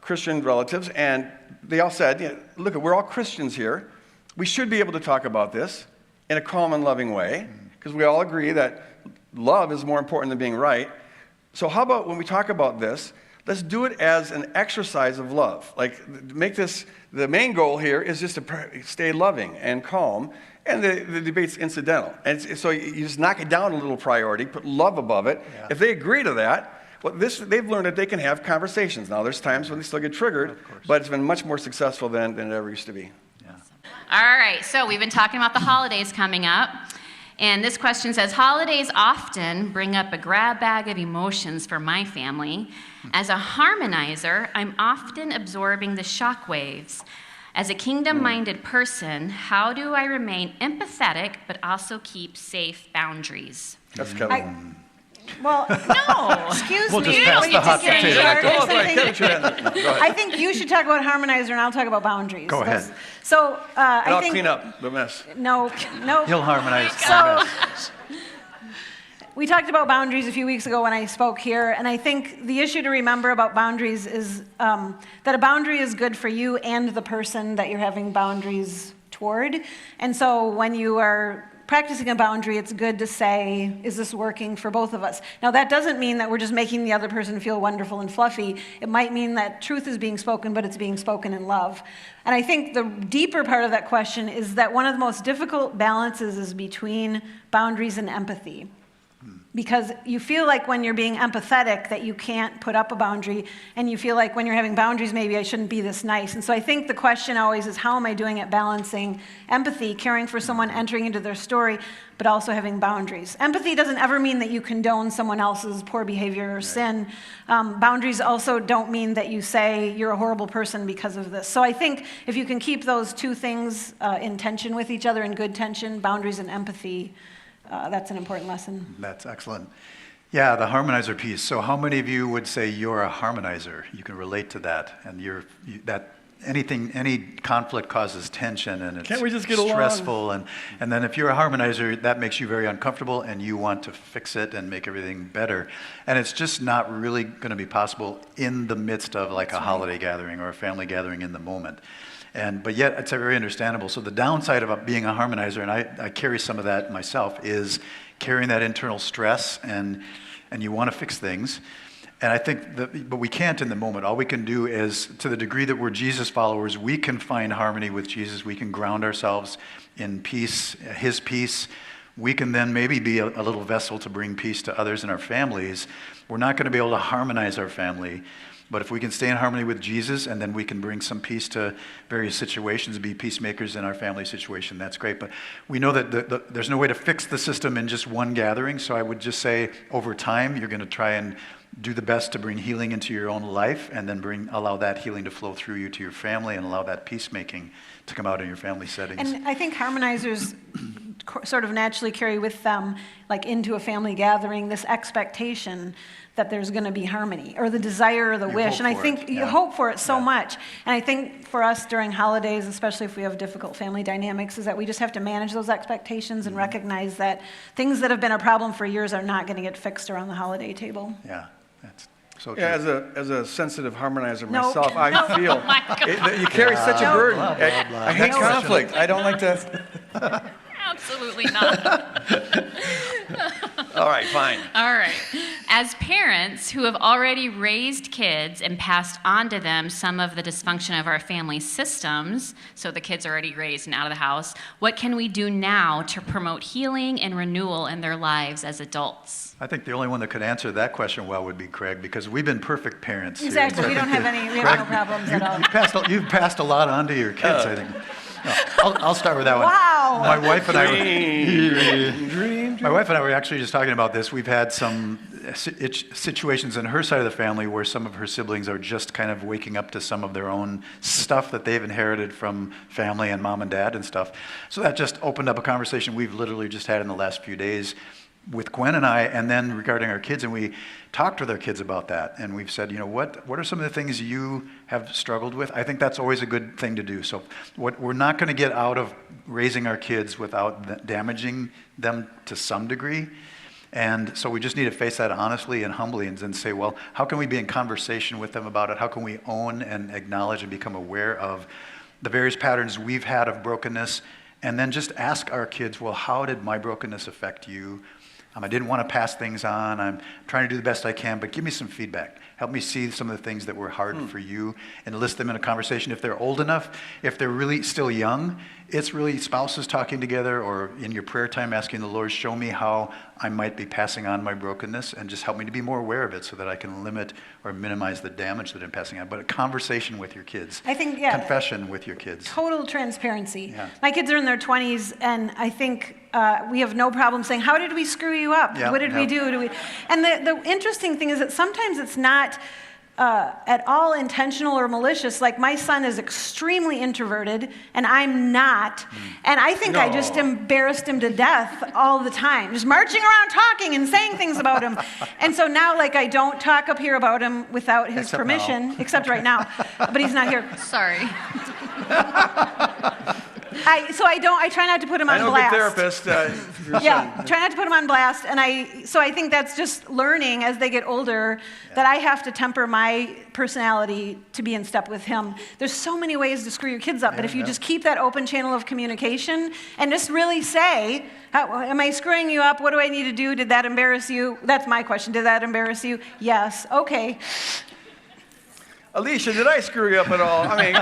Christian relatives, and they all said, look, we're all Christians here. We should be able to talk about this in a calm and loving way, because we all agree that love is more important than being right. So how about when we talk about this, let's do it as an exercise of love. Like, make this, the main goal here is just to stay loving and calm, and the debate's incidental. And so you just knock it down a little priority, put love above it. Yeah. If they agree to that, well, they've learned that they can have conversations. Now, there's times when they still get triggered, but it's been much more successful than it ever used to be. Yeah. All right, so we've been talking about the holidays coming up. And this question says, holidays often bring up a grab bag of emotions for my family. As a harmonizer, I'm often absorbing the shockwaves. As a kingdom-minded person, how do I remain empathetic but also keep safe boundaries? That's Kevin. Well, no. Excuse we'll me. Just pass the hot potato. I think you should talk about harmonizer, and I'll talk about boundaries. Go ahead. So I'll clean up the mess. No. He'll harmonize. So we talked about boundaries a few weeks ago when I spoke here, and I think the issue to remember about boundaries is that a boundary is good for you and the person that you're having boundaries toward. And so when you are practicing a boundary, it's good to say, is this working for both of us? Now, that doesn't mean that we're just making the other person feel wonderful and fluffy. It might mean that truth is being spoken, but it's being spoken in love. And I think the deeper part of that question is that one of the most difficult balances is between boundaries and empathy. Because you feel like when you're being empathetic that you can't put up a boundary, and you feel like when you're having boundaries, maybe I shouldn't be this nice. And so I think the question always is, how am I doing at balancing empathy, caring for someone, entering into their story, but also having boundaries? Empathy doesn't ever mean that you condone someone else's poor behavior or sin. Boundaries also don't mean that you say you're a horrible person because of this. So I think if you can keep those two things in tension with each other, in good tension, boundaries and empathy, that's an important lesson. That's excellent. Yeah, the harmonizer piece. So how many of you would say you're a harmonizer? You can relate to that, and any conflict causes tension, and it's Can't we just get along? stressful, and then if you're a harmonizer, that makes you very uncomfortable, and you want to fix it and make everything better, and it's just not really going to be possible in the midst of like a holiday gathering or a family gathering in the moment. But yet it's very understandable. So the downside of being a harmonizer, and I carry some of that myself, is carrying that internal stress, and you want to fix things. And I think but we can't in the moment. All we can do is, to the degree that we're Jesus followers, we can find harmony with Jesus. We can ground ourselves in peace, his peace. We can then maybe be a little vessel to bring peace to others in our families. We're not going to be able to harmonize our family. But if we can stay in harmony with Jesus, and then we can bring some peace to various situations, be peacemakers in our family situation, that's great. But we know that there's no way to fix the system in just one gathering. So I would just say, over time, you're going to try and do the best to bring healing into your own life, and then allow that healing to flow through you to your family, and allow that peacemaking to come out in your family settings. And I think harmonizers sort of naturally carry with them, like into a family gathering, this expectation that there's going to be harmony, or the desire or the wish. And I think you hope for it so much. And I think for us during holidays, especially if we have difficult family dynamics, is that we just have to manage those expectations and recognize that things that have been a problem for years are not going to get fixed around the holiday table. Yeah, that's so true. Yeah, as a sensitive harmonizer No. myself, I feel Oh my God. you carry such a burden. Blah, blah, blah. I hate conflict. I don't like to. Absolutely not. All right, fine. All right. As parents who have already raised kids and passed on to them some of the dysfunction of our family systems, so the kids are already raised and out of the house, what can we do now to promote healing and renewal in their lives as adults? I think the only one that could answer that question well would be Craig, because we've been perfect parents. Exactly. We don't have no problems at all. You've passed a lot on to your kids, I think. No, I'll start with that one. Wow. My wife and I were actually just talking about this. We've had some situations in her side of the family where some of her siblings are just kind of waking up to some of their own stuff that they've inherited from family and mom and dad and stuff. So that just opened up a conversation we've literally just had in the last few days with Gwen and I, and then regarding our kids, and we talked with our kids about that, and we've said, what are some of the things you have struggled with? I think that's always a good thing to do. So we're not going to get out of raising our kids without damaging them to some degree, and so we just need to face that honestly and humbly, and then say, well, how can we be in conversation with them about it? How can we own and acknowledge and become aware of the various patterns we've had of brokenness, and then just ask our kids, well, how did my brokenness affect you? I didn't want to pass things on. I'm trying to do the best I can, but give me some feedback. Help me see some of the things that were hard for you, and list them in a conversation. If they're old enough, if they're really still young, it's really spouses talking together, or in your prayer time asking the Lord, show me how I might be passing on my brokenness, and just help me to be more aware of it so that I can limit or minimize the damage that I'm passing on. But a conversation with your kids. I think, confession with your kids. Total transparency. Yeah. My kids are in their 20s, and I think we have no problem saying, how did we screw you up? Yeah, What did we do? And the interesting thing is that sometimes it's not at all intentional or malicious. Like, my son is extremely introverted, and I'm not. And I think I just embarrassed him to death all the time, just marching around talking and saying things about him. And so now, like, I don't talk up here about him without his Except permission, now. except right now. But he's not here. Sorry. I try not to put him on I know blast. good therapist. Yeah, try not to put them on blast. And I think that's just learning as they get older, that I have to temper my personality to be in step with him. There's so many ways to screw your kids up, but if you just keep that open channel of communication and just really say, am I screwing you up? What do I need to do? Did that embarrass you? That's my question. Did that embarrass you? Yes. Okay. Alicia, did I screw you up at all? I mean,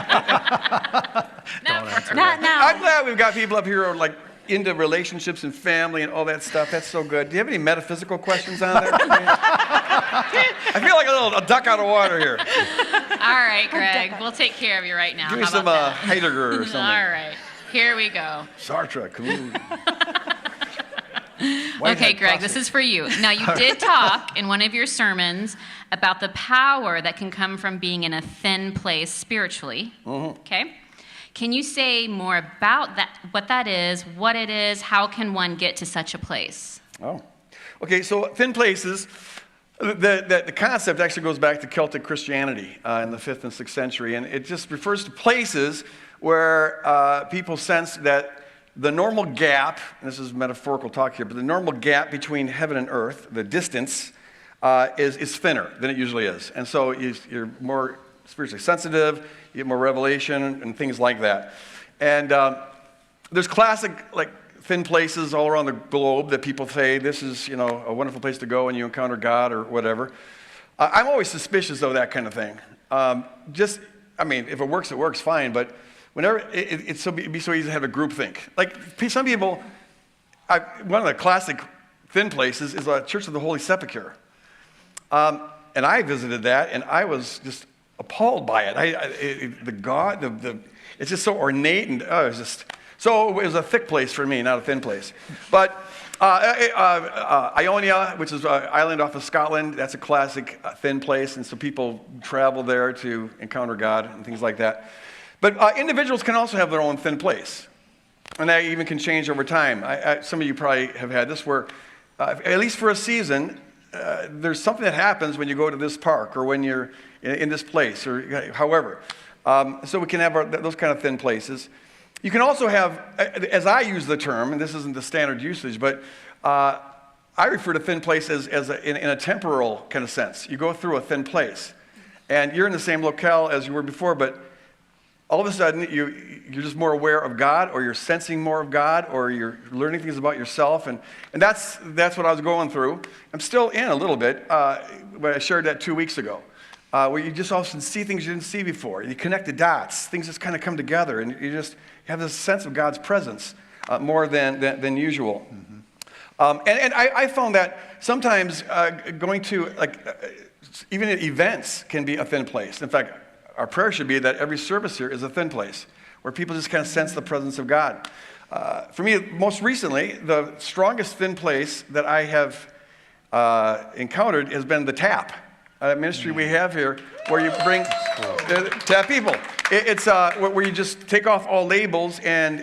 Not now. I'm glad we've got people up here who are like into relationships and family and all that stuff. That's so good. Do you have any metaphysical questions on there? I feel like a duck out of water here. All right, Greg. We'll take care of you right now. Give me How some about that? Heidegger or something. All right. Here we go. Sartre, cool. Okay, Greg, this is for you. Now, you did talk in one of your sermons about the power that can come from being in a thin place spiritually. Okay? Can you say more about that, what that is, what it is, how can one get to such a place? Oh, okay, so thin places, the concept actually goes back to Celtic Christianity in the 5th and 6th century, and it just refers to places where people sense that the normal gap, and this is metaphorical talk here, but the normal gap between heaven and earth, the distance, is thinner than it usually is. And so you're more spiritually sensitive, you get more revelation and things like that. And there's classic, like, thin places all around the globe that people say, this is, a wonderful place to go and you encounter God or whatever. I'm always suspicious of that kind of thing. If it works fine, but whenever, it'd be so easy to have a group think. Like, some people, one of the classic thin places is a Church of the Holy Sepulchre. And I visited that, and I was just appalled by it. It's just so ornate, and it was just... So it was a thick place for me, not a thin place. But Ionia, which is an island off of Scotland, that's a classic thin place, and so people travel there to encounter God and things like that. But individuals can also have their own thin place, and that even can change over time. Some of you probably have had this where, at least for a season, there's something that happens when you go to this park or when you're in this place or however. So we can have those kind of thin places. You can also have, as I use the term, and this isn't the standard usage, but I refer to thin place in a temporal kind of sense. You go through a thin place, and you're in the same locale as you were before, but all of a sudden you're just more aware of God, or you're sensing more of God, or you're learning things about yourself, and that's what I was going through. I'm still in a little bit, but I shared that 2 weeks ago. Where you just often see things you didn't see before. You connect the dots. Things just kind of come together, and you just have this sense of God's presence more than usual. Mm-hmm. And I found that sometimes going to, even at events can be a thin place. In fact, our prayer should be that every service here is a thin place, where people just kind of sense the presence of God. For me, most recently, the strongest thin place that I have encountered has been the tap. Ministry we have here, where you bring tap people. It's where you just take off all labels, and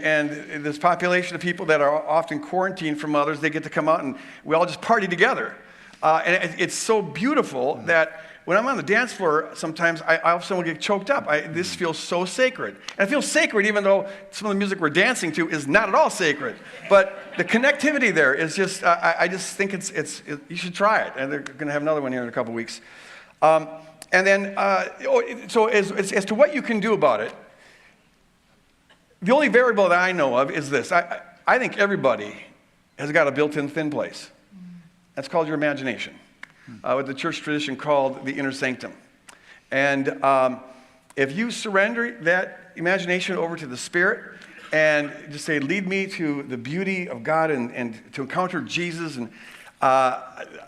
this population of people that are often quarantined from others, they get to come out and we all just party together. And it's so beautiful that when I'm on the dance floor, sometimes I often will get choked up. This feels so sacred. And it feels sacred even though some of the music we're dancing to is not at all sacred. But the connectivity there is just, I just think you should try it. And they're going to have another one here in a couple weeks. And then, so as to what you can do about it, the only variable that I know of is this. I think everybody has got a built-in thin place. That's called your imagination, what the church tradition called the inner sanctum. And if you surrender that imagination over to the Spirit and just say, lead me to the beauty of God and to encounter Jesus, and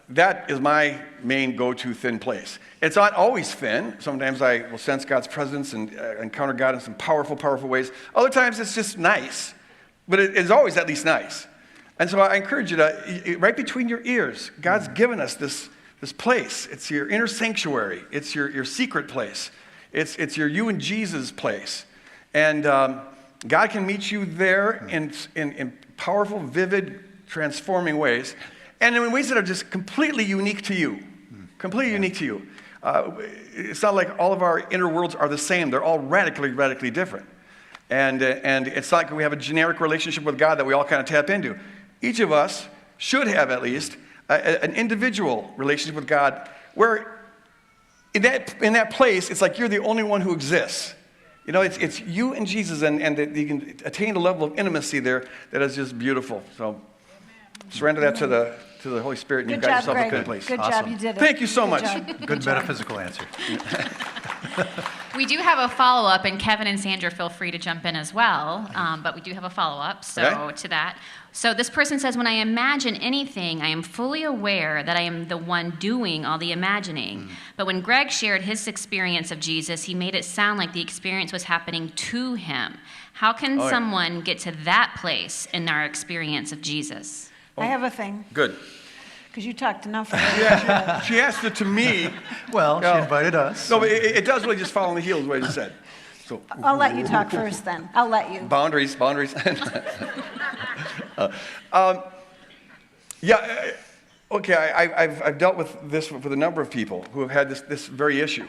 that is my main go-to thin place. It's not always thin. Sometimes I will sense God's presence and encounter God in some powerful, powerful ways. Other times it's just nice, but it is always at least nice. And so I encourage you to, right between your ears, God's given us this place. It's your inner sanctuary. It's your secret place. It's your you and Jesus place. And God can meet you there in powerful, vivid, transforming ways. And in ways that are just completely unique to you. Completely unique to you. It's not like all of our inner worlds are the same. They're all radically, radically different. And it's not like we have a generic relationship with God that we all kind of tap into. Each of us should have at least an individual relationship with God where in that place, it's like you're the only one who exists. You know, it's you and Jesus, and you can attain a level of intimacy there that is just beautiful. So surrender that to the Holy Spirit, and you've got yourself a good place. Good Awesome. job, you did it. Thank you so much. Good metaphysical answer. We do have a follow-up, and Kevin and Sandra, feel free to jump in as well, but we do have a follow-up to that. So this person says, when I imagine anything, I am fully aware that I am the one doing all the imagining. But when Greg shared his experience of Jesus, he made it sound like the experience was happening to him. How can someone get to that place in our experience of Jesus? I have a thing, Good. because you talked enough already. Yeah, she asked it to me. Well, she invited us. No, but it does really just follow in the heels of what you said. So I'll let you talk first then. I'll let you. boundaries. Okay, I've dealt with this with a number of people who have had this very issue.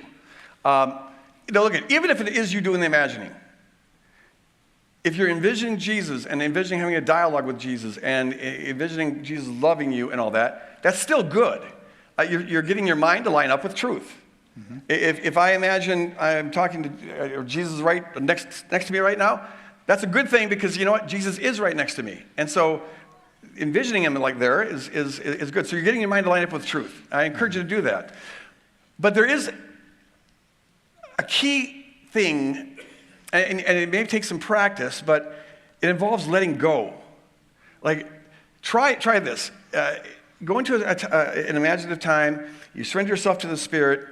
Look, even if it is you doing the imagining, if you're envisioning Jesus and envisioning having a dialogue with Jesus and envisioning Jesus loving you and all that, that's still good. You're getting your mind to line up with truth. Mm-hmm. If I imagine I'm talking to Jesus right next to me right now, that's a good thing because you know what? Jesus is right next to me. And so envisioning him like there is good. So you're getting your mind to line up with truth. I encourage you to do that. But there is a key thing, and it may take some practice, but it involves letting go. Like, try this. Go into an imaginative time. You surrender yourself to the Spirit.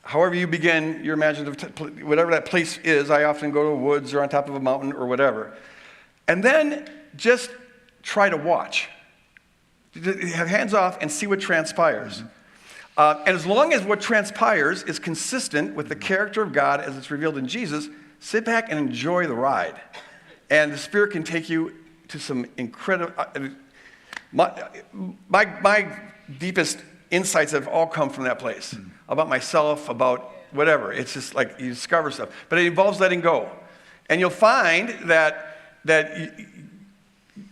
However you begin your imaginative, whatever that place is. I often go to the woods or on top of a mountain or whatever. And then just try to watch. Have hands off and see what transpires. Mm-hmm. And as long as what transpires is consistent with the character of God as it's revealed in Jesus, sit back and enjoy the ride. And the Spirit can take you to some incredible... My deepest insights have all come from that place. Mm-hmm. About myself, about whatever. It's just like you discover stuff. But it involves letting go. And you'll find that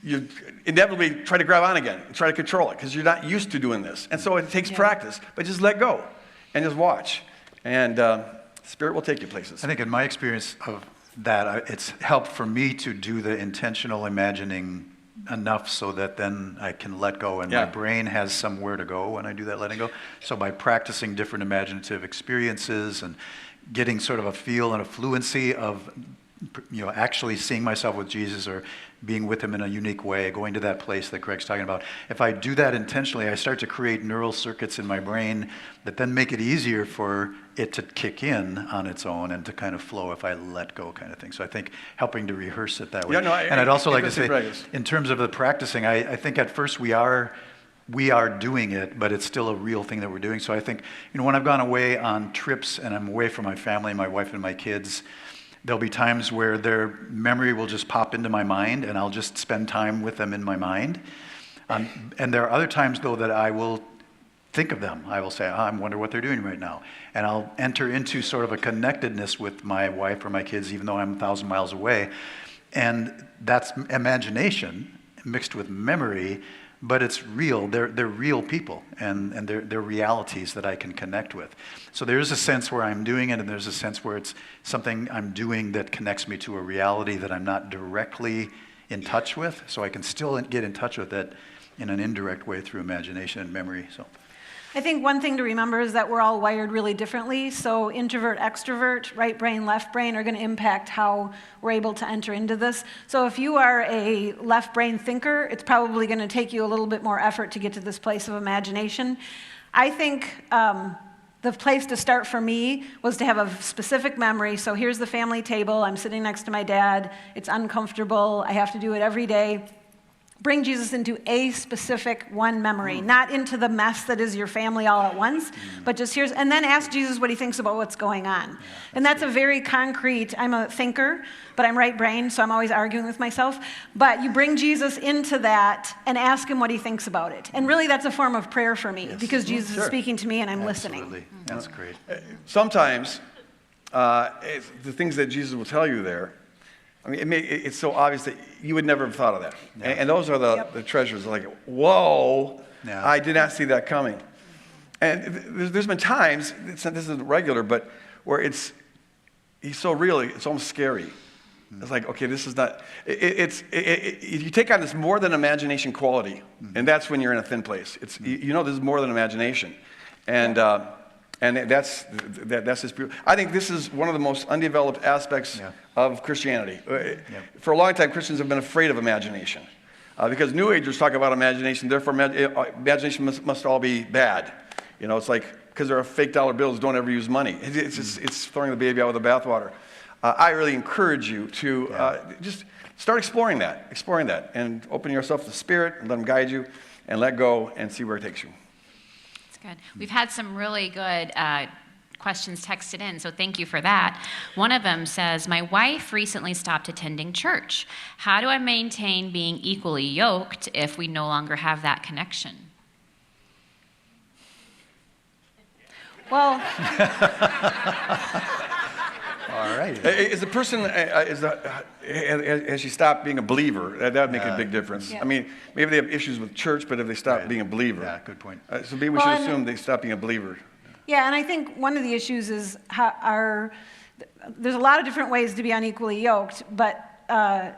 you inevitably try to grab on again and try to control it because you're not used to doing this. And so it takes practice. But just let go and just watch. And Spirit will take you places. I think in my experience of that, it's helped for me to do the intentional imagining enough so that then I can let go and my brain has somewhere to go when I do that letting go. So by practicing different imaginative experiences and getting sort of a feel and a fluency of actually seeing myself with Jesus or being with him in a unique way, going to that place that Greg's talking about. If I do that intentionally, I start to create neural circuits in my brain that then make it easier for it to kick in on its own and to kind of flow if I let go kind of thing. So I think helping to rehearse it that way. And I'd also like to say, in terms of the practicing, I think at first we are doing it, but it's still a real thing that we're doing. So I think, when I've gone away on trips and I'm away from my family, my wife and my kids, there'll be times where their memory will just pop into my mind and I'll just spend time with them in my mind. And there are other times, though, that I will think of them. I will say, I wonder what they're doing right now. And I'll enter into sort of a connectedness with my wife or my kids, even though I'm 1,000 miles away. And that's imagination mixed with memory, but it's real. They're real people, and they're realities that I can connect with. So there's a sense where I'm doing it, and there's a sense where it's something I'm doing that connects me to a reality that I'm not directly in touch with, so I can still get in touch with it in an indirect way through imagination and memory. So I think one thing to remember is that we're all wired really differently. So introvert, extrovert, right brain, left brain are going to impact how we're able to enter into this. So if you are a left brain thinker, it's probably going to take you a little bit more effort to get to this place of imagination. I think the place to start for me was to have a specific memory. So here's the family table. I'm sitting next to my dad. It's uncomfortable. I have to do it every day. Bring Jesus into a specific one memory, not into the mess that is your family all at once, but just and then ask Jesus what he thinks about what's going on. And that's a very concrete, I'm a thinker, but I'm right brain, so I'm always arguing with myself. But you bring Jesus into that and ask him what he thinks about it. And really that's a form of prayer for me, because Jesus is speaking to me and I'm listening. That's great. Sometimes the things that Jesus will tell you there, I mean, it's so obvious that you would never have thought of that. No. And those are the treasures. Like, whoa, I did not see that coming. And there's been times, this isn't regular, but where he's so real, it's almost scary. It's like, okay, this is not, you take on this more than imagination quality, and that's when you're in a thin place. This is more than imagination. And that's his beauty. I think this is one of the most undeveloped aspects of Christianity. For a long time, Christians have been afraid of imagination because New Agers talk about imagination. Therefore, imagination must all be bad. It's like because there are fake dollar bills, don't ever use money. It's throwing the baby out with the bathwater. I really encourage you to just start exploring that, and open yourself to the Spirit and let Him guide you, and let go and see where it takes you. Good. We've had some really good questions texted in, so thank you for that. One of them says, my wife recently stopped attending church. How do I maintain being equally yoked if we no longer have that connection? Well, All right. Is the person, has she stopped being a believer? That would make a big difference. Yeah. I mean, maybe they have issues with church, but if they stop being a believer. Yeah, good point. So maybe we should assume they stop being a believer. yeah, and I think one of the issues is there's a lot of different ways to be unequally yoked, but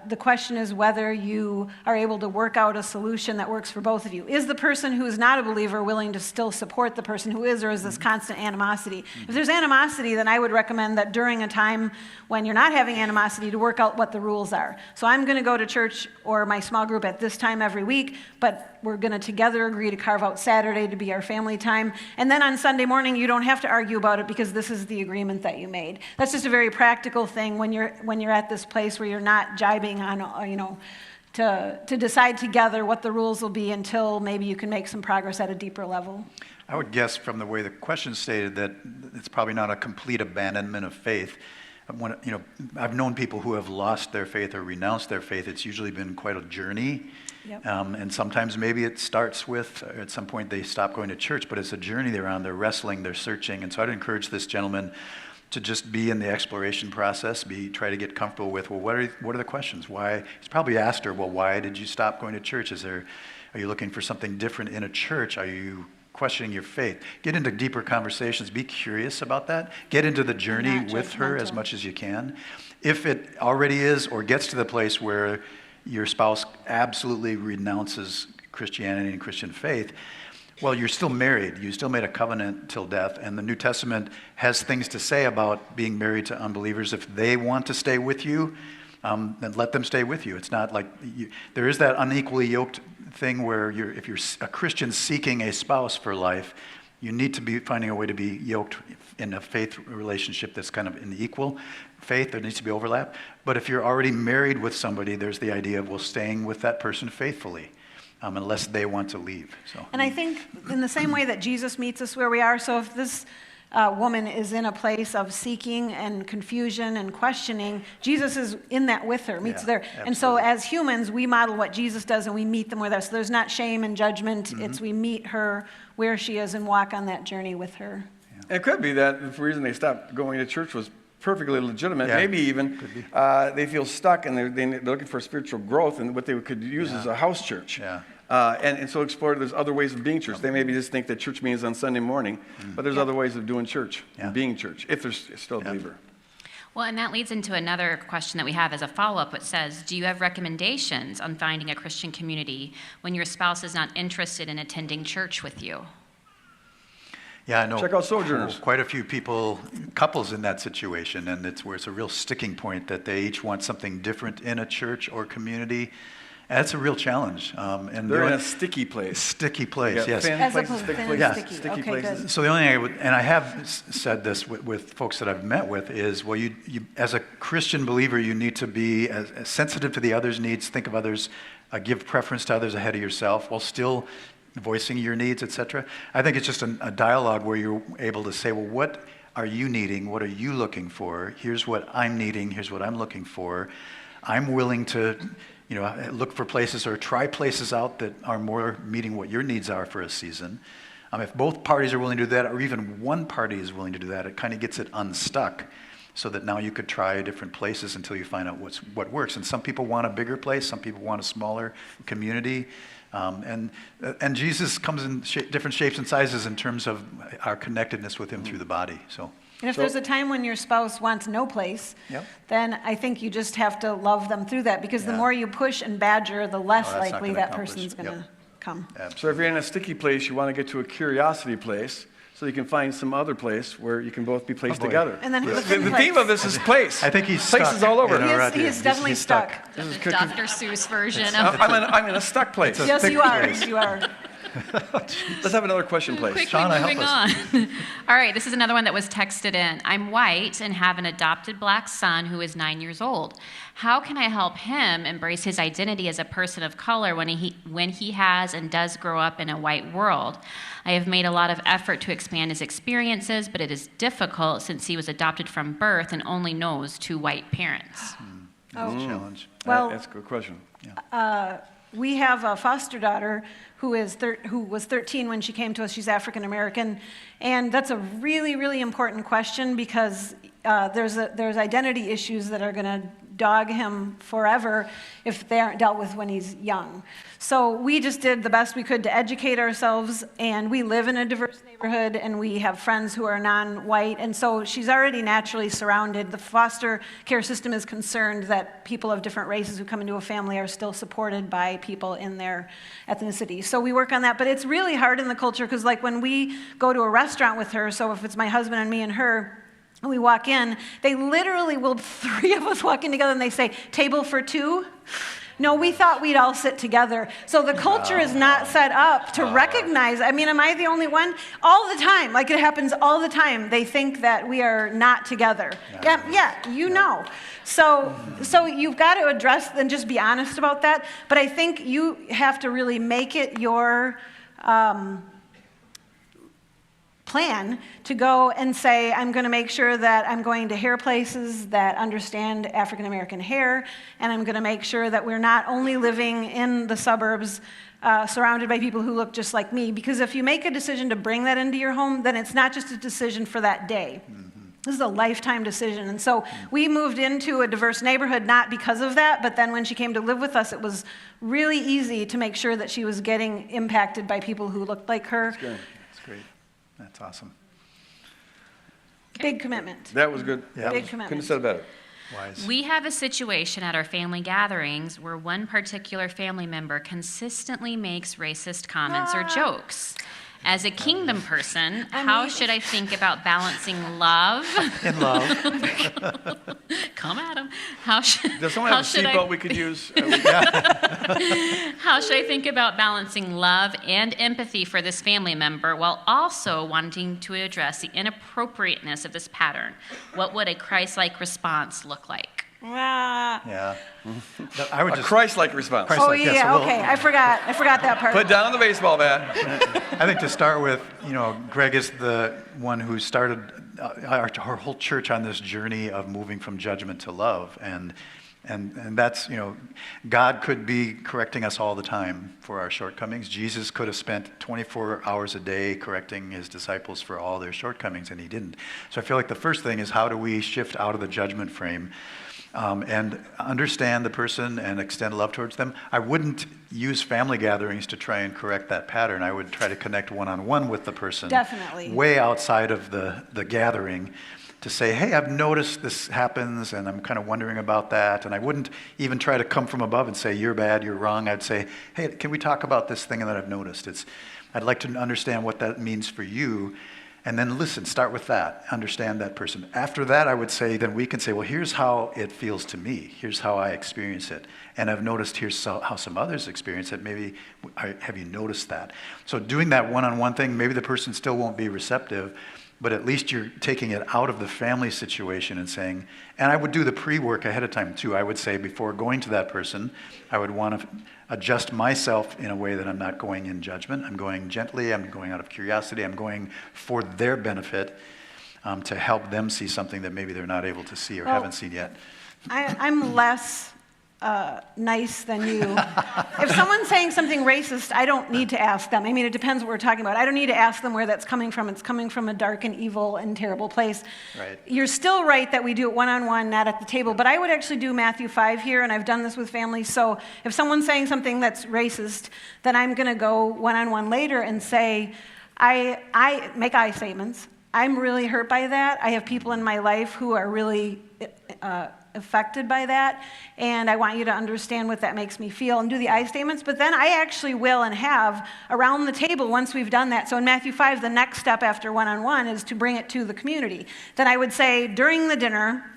the question is whether you are able to work out a solution that works for both of you. Is the person who is not a believer willing to still support the person who is, or is this constant animosity? If there's animosity, then I would recommend that during a time when you're not having animosity to work out what the rules are. So I'm going to go to church or my small group at this time every week, but we're going to together agree to carve out Saturday to be our family time. And then on Sunday morning, you don't have to argue about it because this is the agreement that you made. That's just a very practical thing when you're at this place where you're not jibing on, to decide together what the rules will be until maybe you can make some progress at a deeper level. I would guess from the way the question stated that it's probably not a complete abandonment of faith. I've known people who have lost their faith or renounced their faith. It's usually been quite a journey. Yep. And sometimes maybe it starts with, at some point they stop going to church, but it's a journey they're on. They're wrestling, they're searching. And so I'd encourage this gentleman to just be in the exploration process, try to get comfortable with, well, what are the questions? Why? He's probably asked her, well, why did you stop going to church? Are you looking for something different in a church? Are you questioning your faith? Get into deeper conversations. Be curious about that. Get into the journey with her as much as you can. If it already is or gets to the place where your spouse absolutely renounces Christianity and Christian faith, well, you're still married. You still made a covenant till death, and the New Testament has things to say about being married to unbelievers. If they want to stay with you, then let them stay with you. It's not like there is that unequally yoked thing where if you're a Christian seeking a spouse for life, you need to be finding a way to be yoked in a faith relationship that's kind of in the equal faith. There needs to be overlap. But if you're already married with somebody, there's the idea of, well, staying with that person faithfully. Unless they want to leave. So. And I think in the same way that Jesus meets us where we are, so if this woman is in a place of seeking and confusion and questioning, Jesus is in that with her, meets there. Absolutely. And so as humans, we model what Jesus does and we meet them where they're. So there's not shame and judgment. It's we meet her where she is and walk on that journey with her. Yeah. It could be that the reason they stopped going to church was perfectly legitimate. Yeah, maybe even they feel stuck and they're looking for spiritual growth, and what they could use is a house church. Yeah. And so explore there's other ways of being church. They maybe just think that church means on Sunday morning, but there's other ways of doing church, and being church, if there's still a believer. Well, and that leads into another question that we have as a follow-up, which says, do you have recommendations on finding a Christian community when your spouse is not interested in attending church with you? Yeah, I know. Check out Sojourners. Quite a few couples in that situation, and it's a real sticking point that they each want something different in a church or community. And that's a real challenge. And they're in a sticky place. Sticky place, yes. As opposed to thin and sticky. Sticky Okay, places. good. So the only thing I would, and I have said this with folks that I've met with, is, well, you as a Christian believer, you need to be as sensitive to the other's needs, think of others, give preference to others ahead of yourself, while still voicing your needs, etc. I think it's just a dialogue where you're able to say, well, what are you needing? What are you looking for? Here's what I'm needing. Here's what I'm looking for. I'm willing to, look for places or try places out that are more meeting what your needs are for a season. If both parties are willing to do that, or even one party is willing to do that, it kind of gets it unstuck, so that now you could try different places until you find out what works. And some people want a bigger place. Some people want a smaller community. And Jesus comes in different shapes and sizes in terms of our connectedness with him through the body. And if there's a time when your spouse wants no place, then I think you just have to love them through that, because the more you push and badger, the less likely that person's going to come. Absolutely. So if you're in a sticky place, you want to get to a curiosity place, so you can find some other place where you can both be placed together. And then the theme of this is place. I think he's places stuck. all over. He's definitely stuck. The Dr. Seuss version of... I'm in a stuck place. Yes, you are. You are. Let's have another question, please. Quickly Shauna, help moving us. on. All right, this is another one that was texted in. I'm white and have an adopted black son who is 9 years old. How can I help him embrace his identity as a person of color when he has and does grow up in a white world? I have made a lot of effort to expand his experiences, but it is difficult since he was adopted from birth and only knows 2 white parents. That's a challenge. Well, That's a good question. we have a foster daughter who was 13 when she came to us. She's African American, and that's a really, really important question because there's identity issues that are going to dog him forever if they aren't dealt with when he's young. So we just did the best we could to educate ourselves, and we live in a diverse neighborhood, and we have friends who are non-white, and so she's already naturally surrounded. The foster care system is concerned that people of different races who come into a family are still supported by people in their ethnicity. So we work on that, but it's really hard in the culture because like when we go to a restaurant with her, so if it's my husband and me and her, and we walk in, they literally will, 3 of us walk in together and they say, table for 2? No, we thought we'd all sit together. So the culture is not set up to recognize, I mean, am I the only one? All the time, like it happens all the time. They think that we are not together. You know. So you've got to address and just be honest about that. But I think you have to really make it your plan to go and say, I'm going to make sure that I'm going to hair places that understand African American hair, and I'm going to make sure that we're not only living in the suburbs surrounded by people who look just like me, because if you make a decision to bring that into your home, then it's not just a decision for that day. This is a lifetime decision. And so we moved into a diverse neighborhood not because of that, but then when she came to live with us, it was really easy to make sure that she was getting impacted by people who looked like her. That's great. That's awesome. Big commitment. That was good. Yeah. Big commitment. Couldn't have said it better. Wise. We have a situation at our family gatherings where one particular family member consistently makes racist comments or jokes. As a kingdom person, how should I think about balancing love? In love. Come at him. How should, Does someone how have a should seatbelt we could use? How should I think about balancing love and empathy for this family member while also wanting to address the inappropriateness of this pattern? What would a Christ-like response look like? Yeah. I would A just, Christ-like response. Christ- Oh like, yes, yeah, well- okay. I forgot that part. Put down the baseball bat. I think to start with, Greg is the one who started our whole church on this journey of moving from judgment to love. And that's, God could be correcting us all the time for our shortcomings. Jesus could have spent 24 hours a day correcting his disciples for all their shortcomings, and he didn't. So I feel like the first thing is how do we shift out of the judgment frame and understand the person and extend love towards them. I wouldn't use family gatherings to try and correct that pattern. I would try to connect one-on-one with the person. Definitely. Way outside of the gathering to say, hey, I've noticed this happens and I'm kind of wondering about that. And I wouldn't even try to come from above and say, you're bad, you're wrong. I'd say, hey, can we talk about this thing that I've noticed? I'd like to understand what that means for you. And then listen, start with that, understand that person. After that, I would say, then we can say, well, here's how it feels to me. Here's how I experience it. And I've noticed here's how some others experience it. Maybe, have you noticed that? So doing that one-on-one thing, maybe the person still won't be receptive, but at least you're taking it out of the family situation and saying, and I would do the pre-work ahead of time too. I would say before going to that person, I would want to adjust myself in a way that I'm not going in judgment. I'm going gently, I'm going out of curiosity, I'm going for their benefit to help them see something that maybe they're not able to see or haven't seen yet. I'm less nice than you. If someone's saying something racist, I don't need to ask them. I mean, it depends what we're talking about. I don't need to ask them where that's coming from. It's coming from a dark and evil and terrible place. Right. You're still right that we do it one-on-one, not at the table. But I would actually do Matthew 5 here, and I've done this with families. So if someone's saying something that's racist, then I'm going to go one-on-one later and say, I make I statements. I'm really hurt by that. I have people in my life who are really affected by that, and I want you to understand what that makes me feel, and do the I statements. But then I actually will and have around the table once we've done that. So in Matthew 5, the next step after one-on-one is to bring it to the community. Then I would say during the dinner,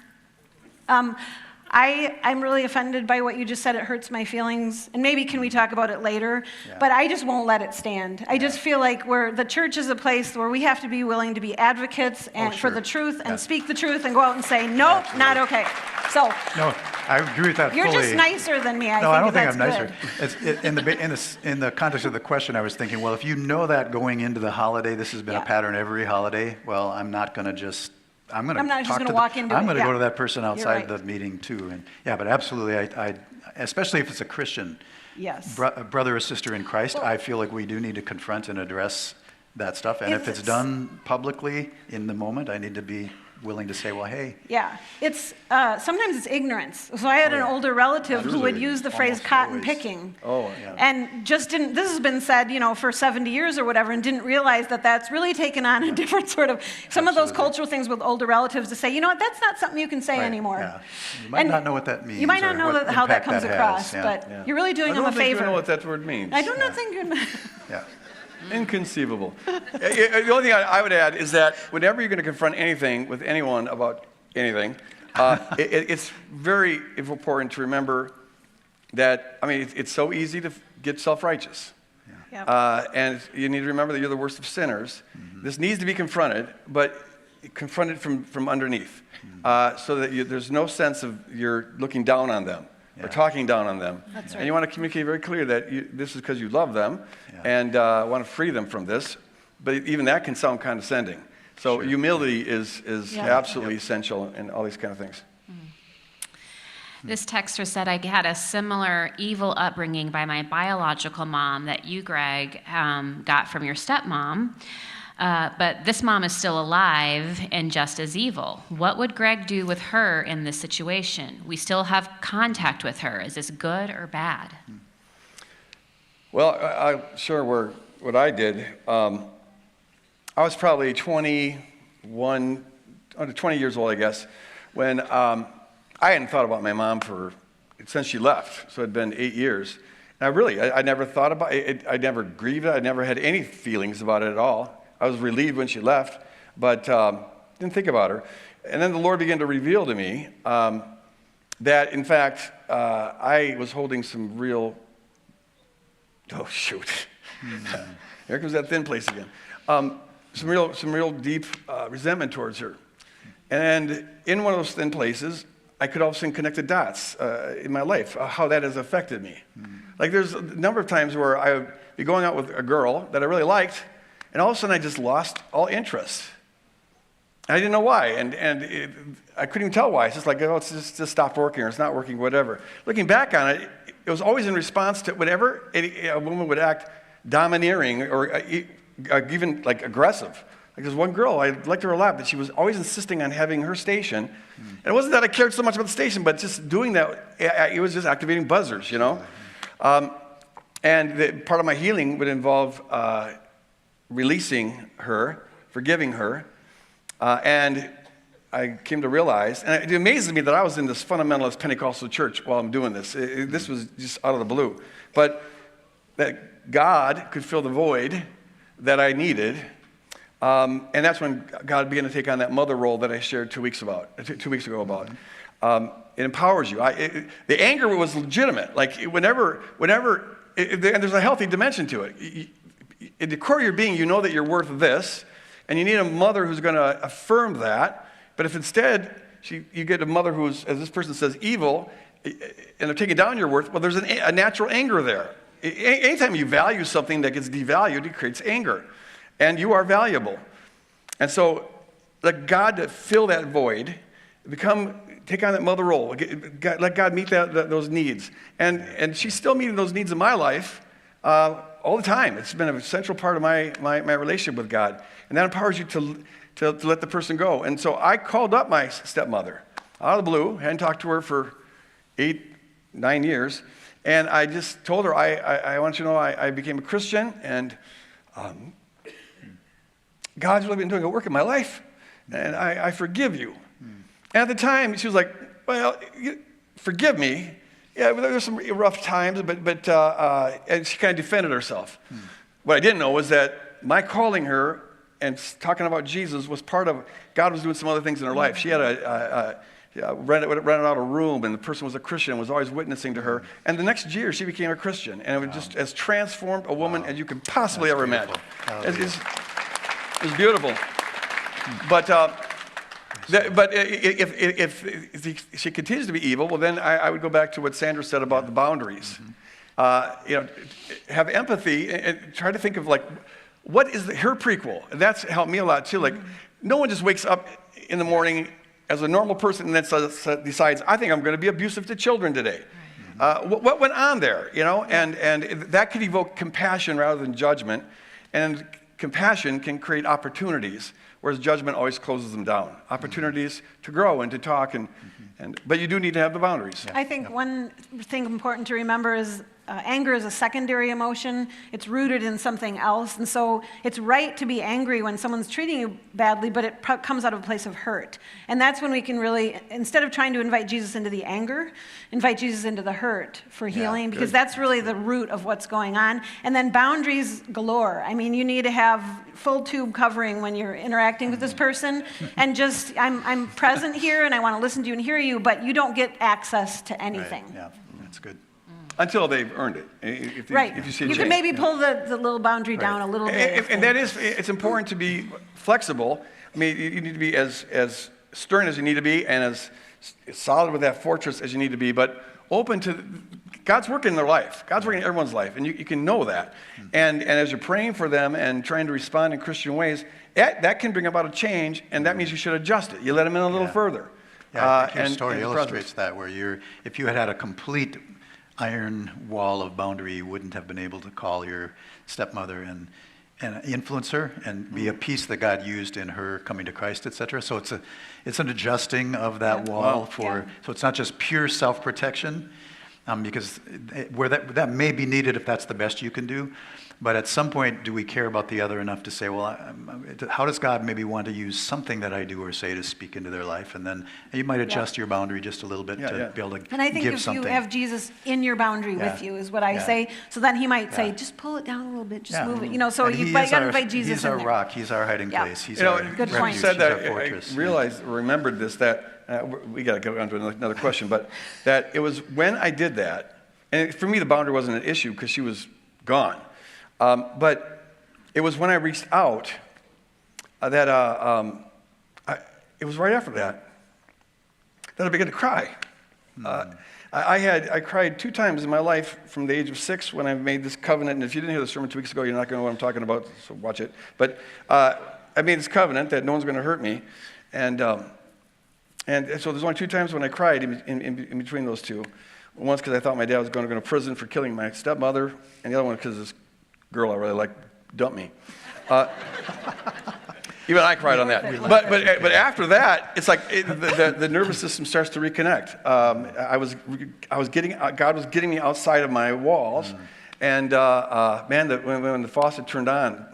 I'm really offended by what you just said. It hurts my feelings. And maybe can we talk about it later? Yeah. But I just won't let it stand. I just feel like the church is a place where we have to be willing to be advocates and for the truth and speak the truth and go out and say, nope, not okay. So No, I agree with that fully. you're just nicer than me. No, I don't think I'm that's nicer. In the context of the question, I was thinking, well, if you know that going into the holiday, this has been a pattern every holiday, well, I'm not going to just, I'm going to not just gonna walk into it. I'm going to Yeah. go to that person outside right. the meeting too. And yeah, but absolutely, I especially if it's a Christian Yes. brother or sister in Christ, I feel like we do need to confront and address that stuff. And if it's done publicly in the moment, I need to be willing to say, well, hey. Yeah, it's sometimes it's ignorance. So I had an older relative who would use the phrase cotton picking. Oh, yeah. And just didn't, this has been said, for 70 years or whatever, and didn't realize that that's really taken on a different sort of, some of those cultural things with older relatives to say, you know what, that's not something you can say anymore. Yeah. You might not know what that means. You might not or know what how that impact comes has. across, Yeah. but you're really doing them a I don't think favor. you know what that word means. I do not think you Yeah. Inconceivable. The only thing I would add is that whenever you're going to confront anything with anyone about anything, it's very important to remember that, it's so easy to get self-righteous. Yep. And you need to remember that you're the worst of sinners. Mm-hmm. This needs to be confronted, but confronted from underneath, so that there's no sense of you're looking down on them. Or talking down on them. That's right. And you want to communicate very clear that this is because you love them and want to free them from this. But even that can sound condescending. So humility is absolutely essential in all these kind of things. This texter said, I had a similar evil upbringing by my biological mom that you, Greg, got from your stepmom. But this mom is still alive and just as evil. What would Greg do with her in this situation? We still have contact with her. Is this good or bad? Well, I'll share what I did. I was probably 20 years old, I guess, when I hadn't thought about my mom since she left. So it had been 8 years. And I never thought about it. I never grieved it. I never had any feelings about it at all. I was relieved when she left, but didn't think about her. And then the Lord began to reveal to me that, in fact, I was holding some real, oh, shoot. Here comes that thin place again. Some real deep resentment towards her. And in one of those thin places, I could all of a sudden connect the dots in my life, how that has affected me. Like there's a number of times where I would be going out with a girl that I really liked, and all of a sudden, I just lost all interest. I didn't know why, and I couldn't even tell why. It's just like, it's just stopped working, or it's not working, whatever. Looking back on it, it was always in response to whenever a woman would act domineering or even like aggressive. Like there's one girl, I liked her a lot, but she was always insisting on having her station. And it wasn't that I cared so much about the station, but just doing that, it was just activating buzzers, And part of my healing would involve releasing her, forgiving her, and I came to realize, and it amazes me that I was in this fundamentalist Pentecostal church while I'm doing this. This was just out of the blue. But that God could fill the void that I needed, and that's when God began to take on that mother role that I shared 2 weeks ago about. It empowers you. The anger was legitimate. Like whenever, and there's a healthy dimension to it. In the core of your being, you know that you're worth this, and you need a mother who's going to affirm that. But if instead you get a mother who's, as this person says, evil, and they're taking down your worth, well, there's a natural anger there. Anytime you value something that gets devalued, it creates anger. And you are valuable. And so let God fill that void, take on that mother role, let God meet those needs. And she's still meeting those needs in my life all the time. It's been a central part of my relationship with God. And that empowers you to let the person go. And so I called up my stepmother out of the blue, hadn't talked to her for 8-9 years, and I just told her, I want you to know I became a Christian, and God's really been doing a work in my life, and I forgive you. And at the time, she was like, well, forgive me. Yeah, there were some rough times, but and she kind of defended herself. What I didn't know was that my calling her and talking about Jesus was part of, God was doing some other things in her life. She had rented out a room, and the person was a Christian and was always witnessing to her. And the next year, she became a Christian, and it was just as transformed a woman as you could possibly ever imagine. It was beautiful. But if she continues to be evil, well, then I would go back to what Sandra said about the boundaries. Have empathy and try to think of like, what is her prequel? And that's helped me a lot too. Like, no one just wakes up in the morning as a normal person and then decides, I think I'm going to be abusive to children today. What went on there, And that could evoke compassion rather than judgment. And compassion can create opportunities, whereas judgment always closes them down. Opportunities to grow and to talk, but you do need to have the boundaries. I think one thing important to remember is anger is a secondary emotion. It's rooted in something else. And so it's right to be angry when someone's treating you badly, but it comes out of a place of hurt. And that's when we can really, instead of trying to invite Jesus into the anger, invite Jesus into the hurt for healing, because that's really the root of what's going on. And then boundaries galore. I mean, you need to have full tube covering when you're interacting with this person. And just, I'm present here and I want to listen to you and hear you, but you don't get access to anything. Right. Yeah, that's good. Until they've earned it. If you see a you change. can maybe pull the little boundary down a little bit. And that is, it's important to be flexible. I mean, you need to be as stern as you need to be and as solid with that fortress as you need to be, but open to God's working in their life. God's working in everyone's life, and you can know that. And as you're praying for them and trying to respond in Christian ways, that can bring about a change, and that means you should adjust it. You let them in a little further. Yeah, I think your story illustrates that, where if you had a complete iron wall of boundary, you wouldn't have been able to call your stepmother and influence her and be a piece that God used in her coming to Christ, etc. So it's an adjusting of that wall so it's not just pure self-protection, because where that may be needed if that's the best you can do. But at some point, do we care about the other enough to say, well, how does God maybe want to use something that I do or say to speak into their life? And then you might adjust your boundary just a little bit to be able to give something. And I think if you have Jesus in your boundary with you is what I say. So then he might say, just pull it down a little bit, just move it. So you've got to invite Jesus in there. He's our rock. He's our hiding place. He's our good refuge. point. You said that, He's our fortress. I remembered this, that we got to go on to another question, but that it was when I did that, and for me the boundary wasn't an issue because she was gone. But it was when I reached out that it was right after that I began to cry. I cried 2 times in my life from the age of 6 when I made this covenant. And if you didn't hear the sermon 2 weeks ago, you're not going to know what I'm talking about, so watch it. But I made this covenant that no one's going to hurt me. And so there's only 2 times when I cried in between those two. Once because I thought my dad was going to prison for killing my stepmother, and the other one because this girl I really liked dumped me. Even I cried on that. But after that, it's like the nervous system starts to reconnect. God was getting me outside of my walls, and when the faucet turned on,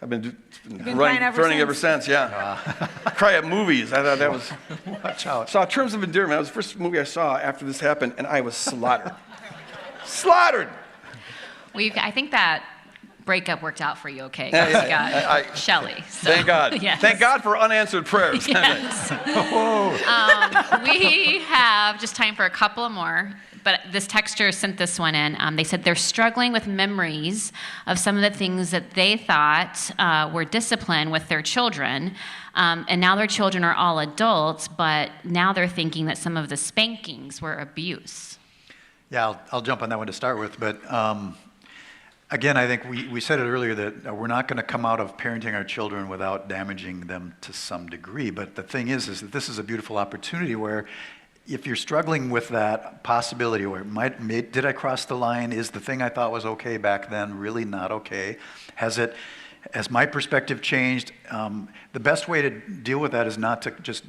I've been running ever since. Yeah, cry at movies. I thought that was. Watch out. Saw Terms of Endearment. That was the first movie I saw after this happened, and I was slaughtered. Slaughtered. I think that breakup worked out for you okay. You got Shelley. So. Thank God. Yes. Thank God for unanswered prayers. Yes. We have just time for a couple more, but this texter sent this one in. They said they're struggling with memories of some of the things that they thought were discipline with their children, and now their children are all adults, but now they're thinking that some of the spankings were abuse. Yeah, I'll jump on that one to start with, but again, I think we said it earlier that we're not going to come out of parenting our children without damaging them to some degree. But the thing is that this is a beautiful opportunity where if you're struggling with that possibility where did I cross the line? Is the thing I thought was okay back then really not okay? Has my perspective changed? The best way to deal with that is not to just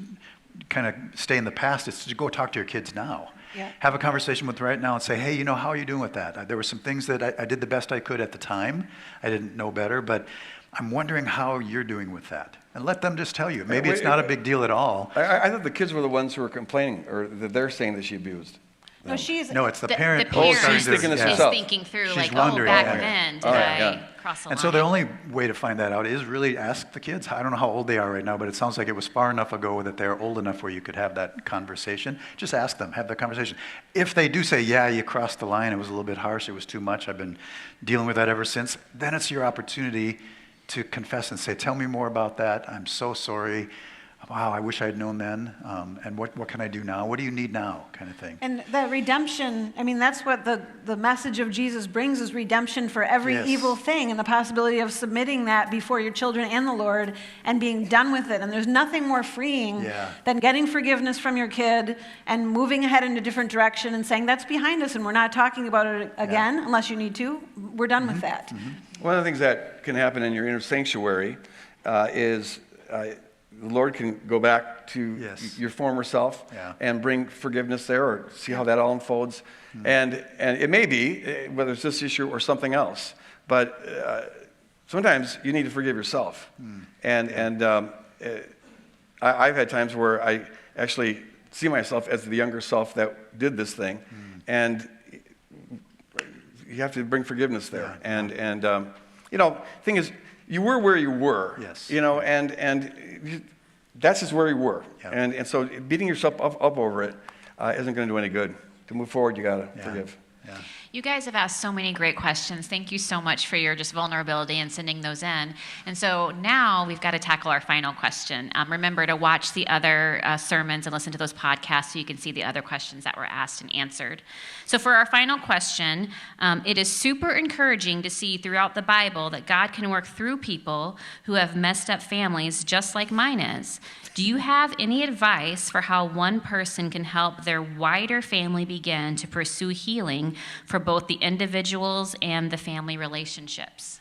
kind of stay in the past. It's to go talk to your kids now. Yeah. Have a conversation with them right now and say, hey, how are you doing with that? There were some things that I did the best I could at the time. I didn't know better, but I'm wondering how you're doing with that. And let them just tell you. Maybe it's not a big deal at all. I thought the kids were the ones who were complaining, or that they're saying that she abused. No, it's the parent. The parent she's thinking this herself. She's thinking through, she's wondering, back then, did I Cross the And line. so the only way to find that out is really ask the kids. I don't know how old they are right now, but it sounds like it was far enough ago that they're old enough where you could have that conversation. Just ask them, have the conversation. If they do say, yeah, you crossed the line, it was a little bit harsh, it was too much, I've been dealing with that ever since, then it's your opportunity to confess and say, tell me more about that. I'm so sorry. Wow, I wish I had known then. And what can I do now? What do you need now? Kind of thing. And the redemption, I mean, that's what the message of Jesus brings, is redemption for every Yes. evil thing, and the possibility of submitting that before your children and the Lord and being done with it. And there's nothing more freeing Yeah. than getting forgiveness from your kid and moving ahead in a different direction and saying, that's behind us and we're not talking about it again unless you need to. We're done with that. One of the things that can happen in your inner sanctuary is the Lord can go back to Yes. your former self Yeah. and bring forgiveness there, or see how that all unfolds. And it may be, whether it's this issue or something else, but sometimes you need to forgive yourself. I've had times where I actually see myself as the younger self that did this thing, and you have to bring forgiveness there. Yeah. And thing is, you were where you were. Yes. And that's just where you were. Yeah. And so beating yourself up over it isn't going to do any good. To move forward, you got to Yeah. forgive. Yeah. You guys have asked so many great questions. Thank you so much for your just vulnerability and sending those in. And so now we've got to tackle our final question. Remember to watch the other sermons and listen to those podcasts so you can see the other questions that were asked and answered. So for our final question, it is super encouraging to see throughout the Bible that God can work through people who have messed up families just like mine is. Do you have any advice for how one person can help their wider family begin to pursue healing for both the individuals and the family relationships?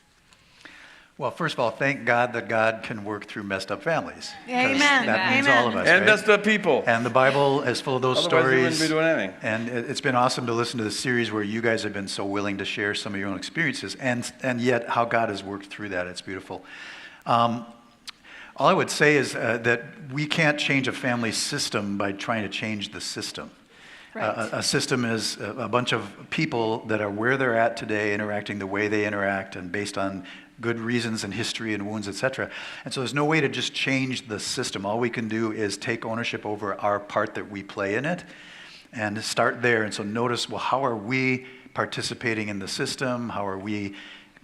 Well, first of all, thank God that God can work through messed up families. 'Cause Amen. That means Amen. all of us, And right? messed up people. And the Bible is full of those Otherwise, we stories. wouldn't be doing anything. And it's been awesome to listen to the series where you guys have been so willing to share some of your own experiences, and yet how God has worked through that. It's beautiful. All I would say is that we can't change a family system by trying to change the system. Right. A system is a bunch of people that are where they're at today, interacting the way they interact, and based on good reasons and history and wounds, etc. And so there's no way to just change the system. All we can do is take ownership over our part that we play in it and start there. And so notice, well, how are we participating in the system?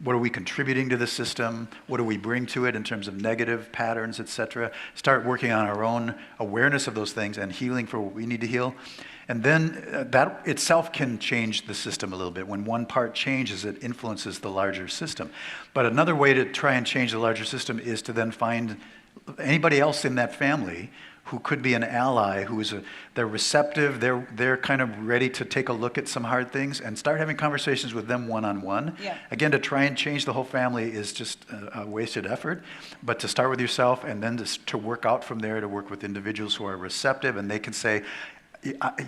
What are we contributing to the system? What do we bring to it in terms of negative patterns, etc.? Start working on our own awareness of those things and healing for what we need to heal. And then that itself can change the system a little bit. When one part changes, it influences the larger system. But another way to try and change the larger system is to then find anybody else in that family who could be an ally, they're receptive, they're kind of ready to take a look at some hard things, and start having conversations with them one-on-one. Yeah. Again, to try and change the whole family is just a wasted effort, but to start with yourself and then to work out from there, to work with individuals who are receptive, and they can say,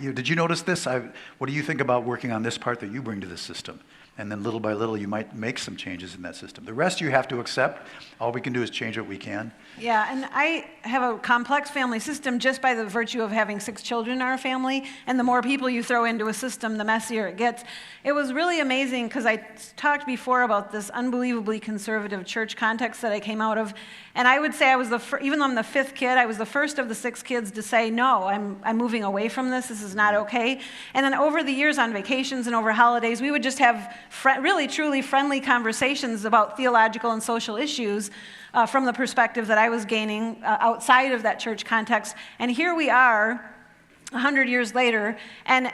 did you notice this? What do you think about working on this part that you bring to the system? And then little by little, you might make some changes in that system. The rest you have to accept. All we can do is change what we can. Yeah, and I have a complex family system just by the virtue of having 6 children in our family, and the more people you throw into a system, the messier it gets. It was really amazing because I talked before about this unbelievably conservative church context that I came out of, and I would say I was even though I'm the 5th kid, I was the first of the 6 kids to say, no, I'm moving away from this is not okay. And then over the years on vacations and over holidays, we would just have really truly friendly conversations about theological and social issues from the perspective that I was gaining outside of that church context. And here we are, 100 years later, and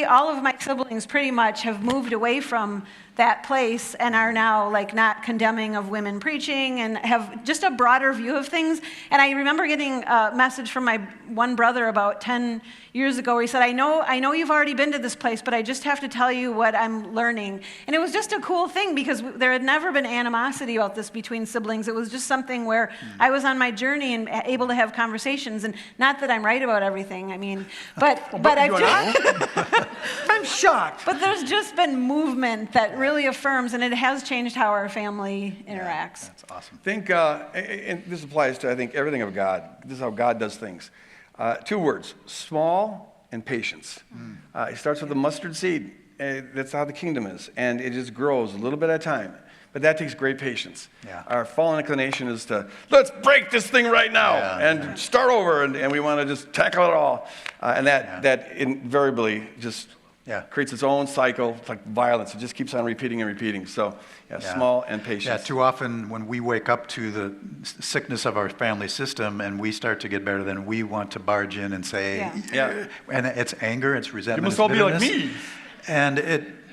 all of my siblings pretty much have moved away from that place and are now not condemning of women preaching and have just a broader view of things. And I remember getting a message from my one brother about 10 years ago where he said, I know you've already been to this place, but I just have to tell you what I'm learning. And it was just a cool thing because there had never been animosity about this between siblings. It was just something where I was on my journey and able to have conversations. And not that I'm right about everything, but I've just... I'm shocked. But there's just been movement that really affirms, and it has changed how our family interacts. That's awesome. Think, and this applies to, I think, everything of God. This is how God does things. 2 words, small and patience. It starts with a mustard seed. That's how the kingdom is. And it just grows a little bit at a time. But that takes great patience. Yeah. Our fallen inclination is to, let's break this thing right now and start over, and we want to just tackle it all. And that invariably just creates its own cycle. It's like violence. It just keeps on repeating and repeating. So small and patient. Yeah, too often when we wake up to the sickness of our family system and we start to get better, then we want to barge in and say, and it's anger, it's resentment, you must all be like bitterness. me. And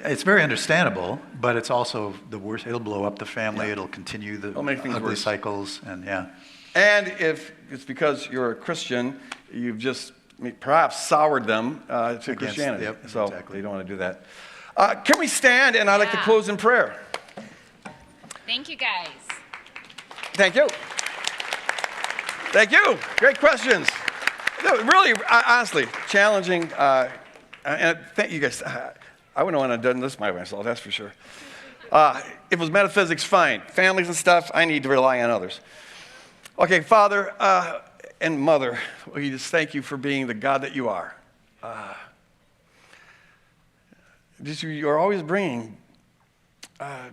it's very understandable, but it's also the worst. It'll blow up the family. It'll continue the ugly worse. cycles, and And if it's because you're a Christian, you've just perhaps soured them to Christianity. So exactly. you don't want to do that. Can we stand? And I'd like to close in prayer. Thank you, guys. Thank you. Thank you. Great questions. No, really, honestly, challenging. And thank you guys. I wouldn't want to have done this by myself, that's for sure. If it was metaphysics, fine. Families and stuff, I need to rely on others. Okay, Father and Mother, we just thank you for being the God that you are. You're always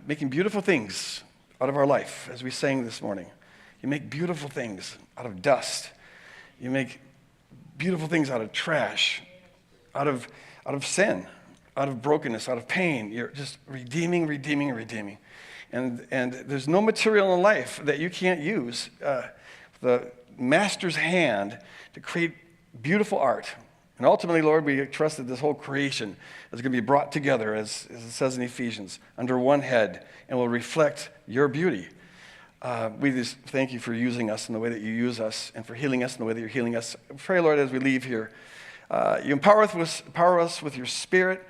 making beautiful things out of our life, as we sang this morning. You make beautiful things out of dust. You make beautiful things out of trash, out of sin, out of brokenness, out of pain. You're just redeeming. And there's no material in life that you can't use the master's hand to create beautiful art. And ultimately, Lord, we trust that this whole creation is going to be brought together, as it says in Ephesians, under one head, and will reflect your beauty. We just thank you for using us in the way that you use us, and for healing us in the way that you're healing us. I pray, Lord, as we leave here, you empower us with your spirit,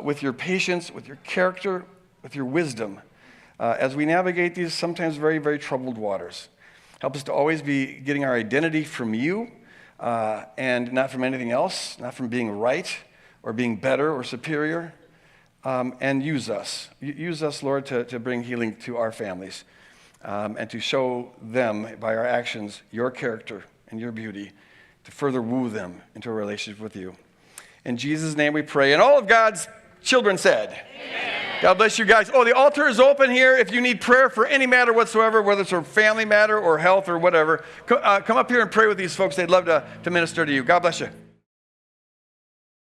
with your patience, with your character, with your wisdom, as we navigate these sometimes very, very troubled waters. Help us to always be getting our identity from you, and not from anything else, not from being right or being better or superior. And use us. Use us, Lord, to bring healing to our families, and to show them by our actions your character and your beauty, to further woo them into a relationship with you. In Jesus' name we pray. And all of God's children said, amen. God bless you guys. Oh, the altar is open here. If you need prayer for any matter whatsoever, whether it's a family matter or health or whatever, come up here and pray with these folks. They'd love to minister to you. God bless you.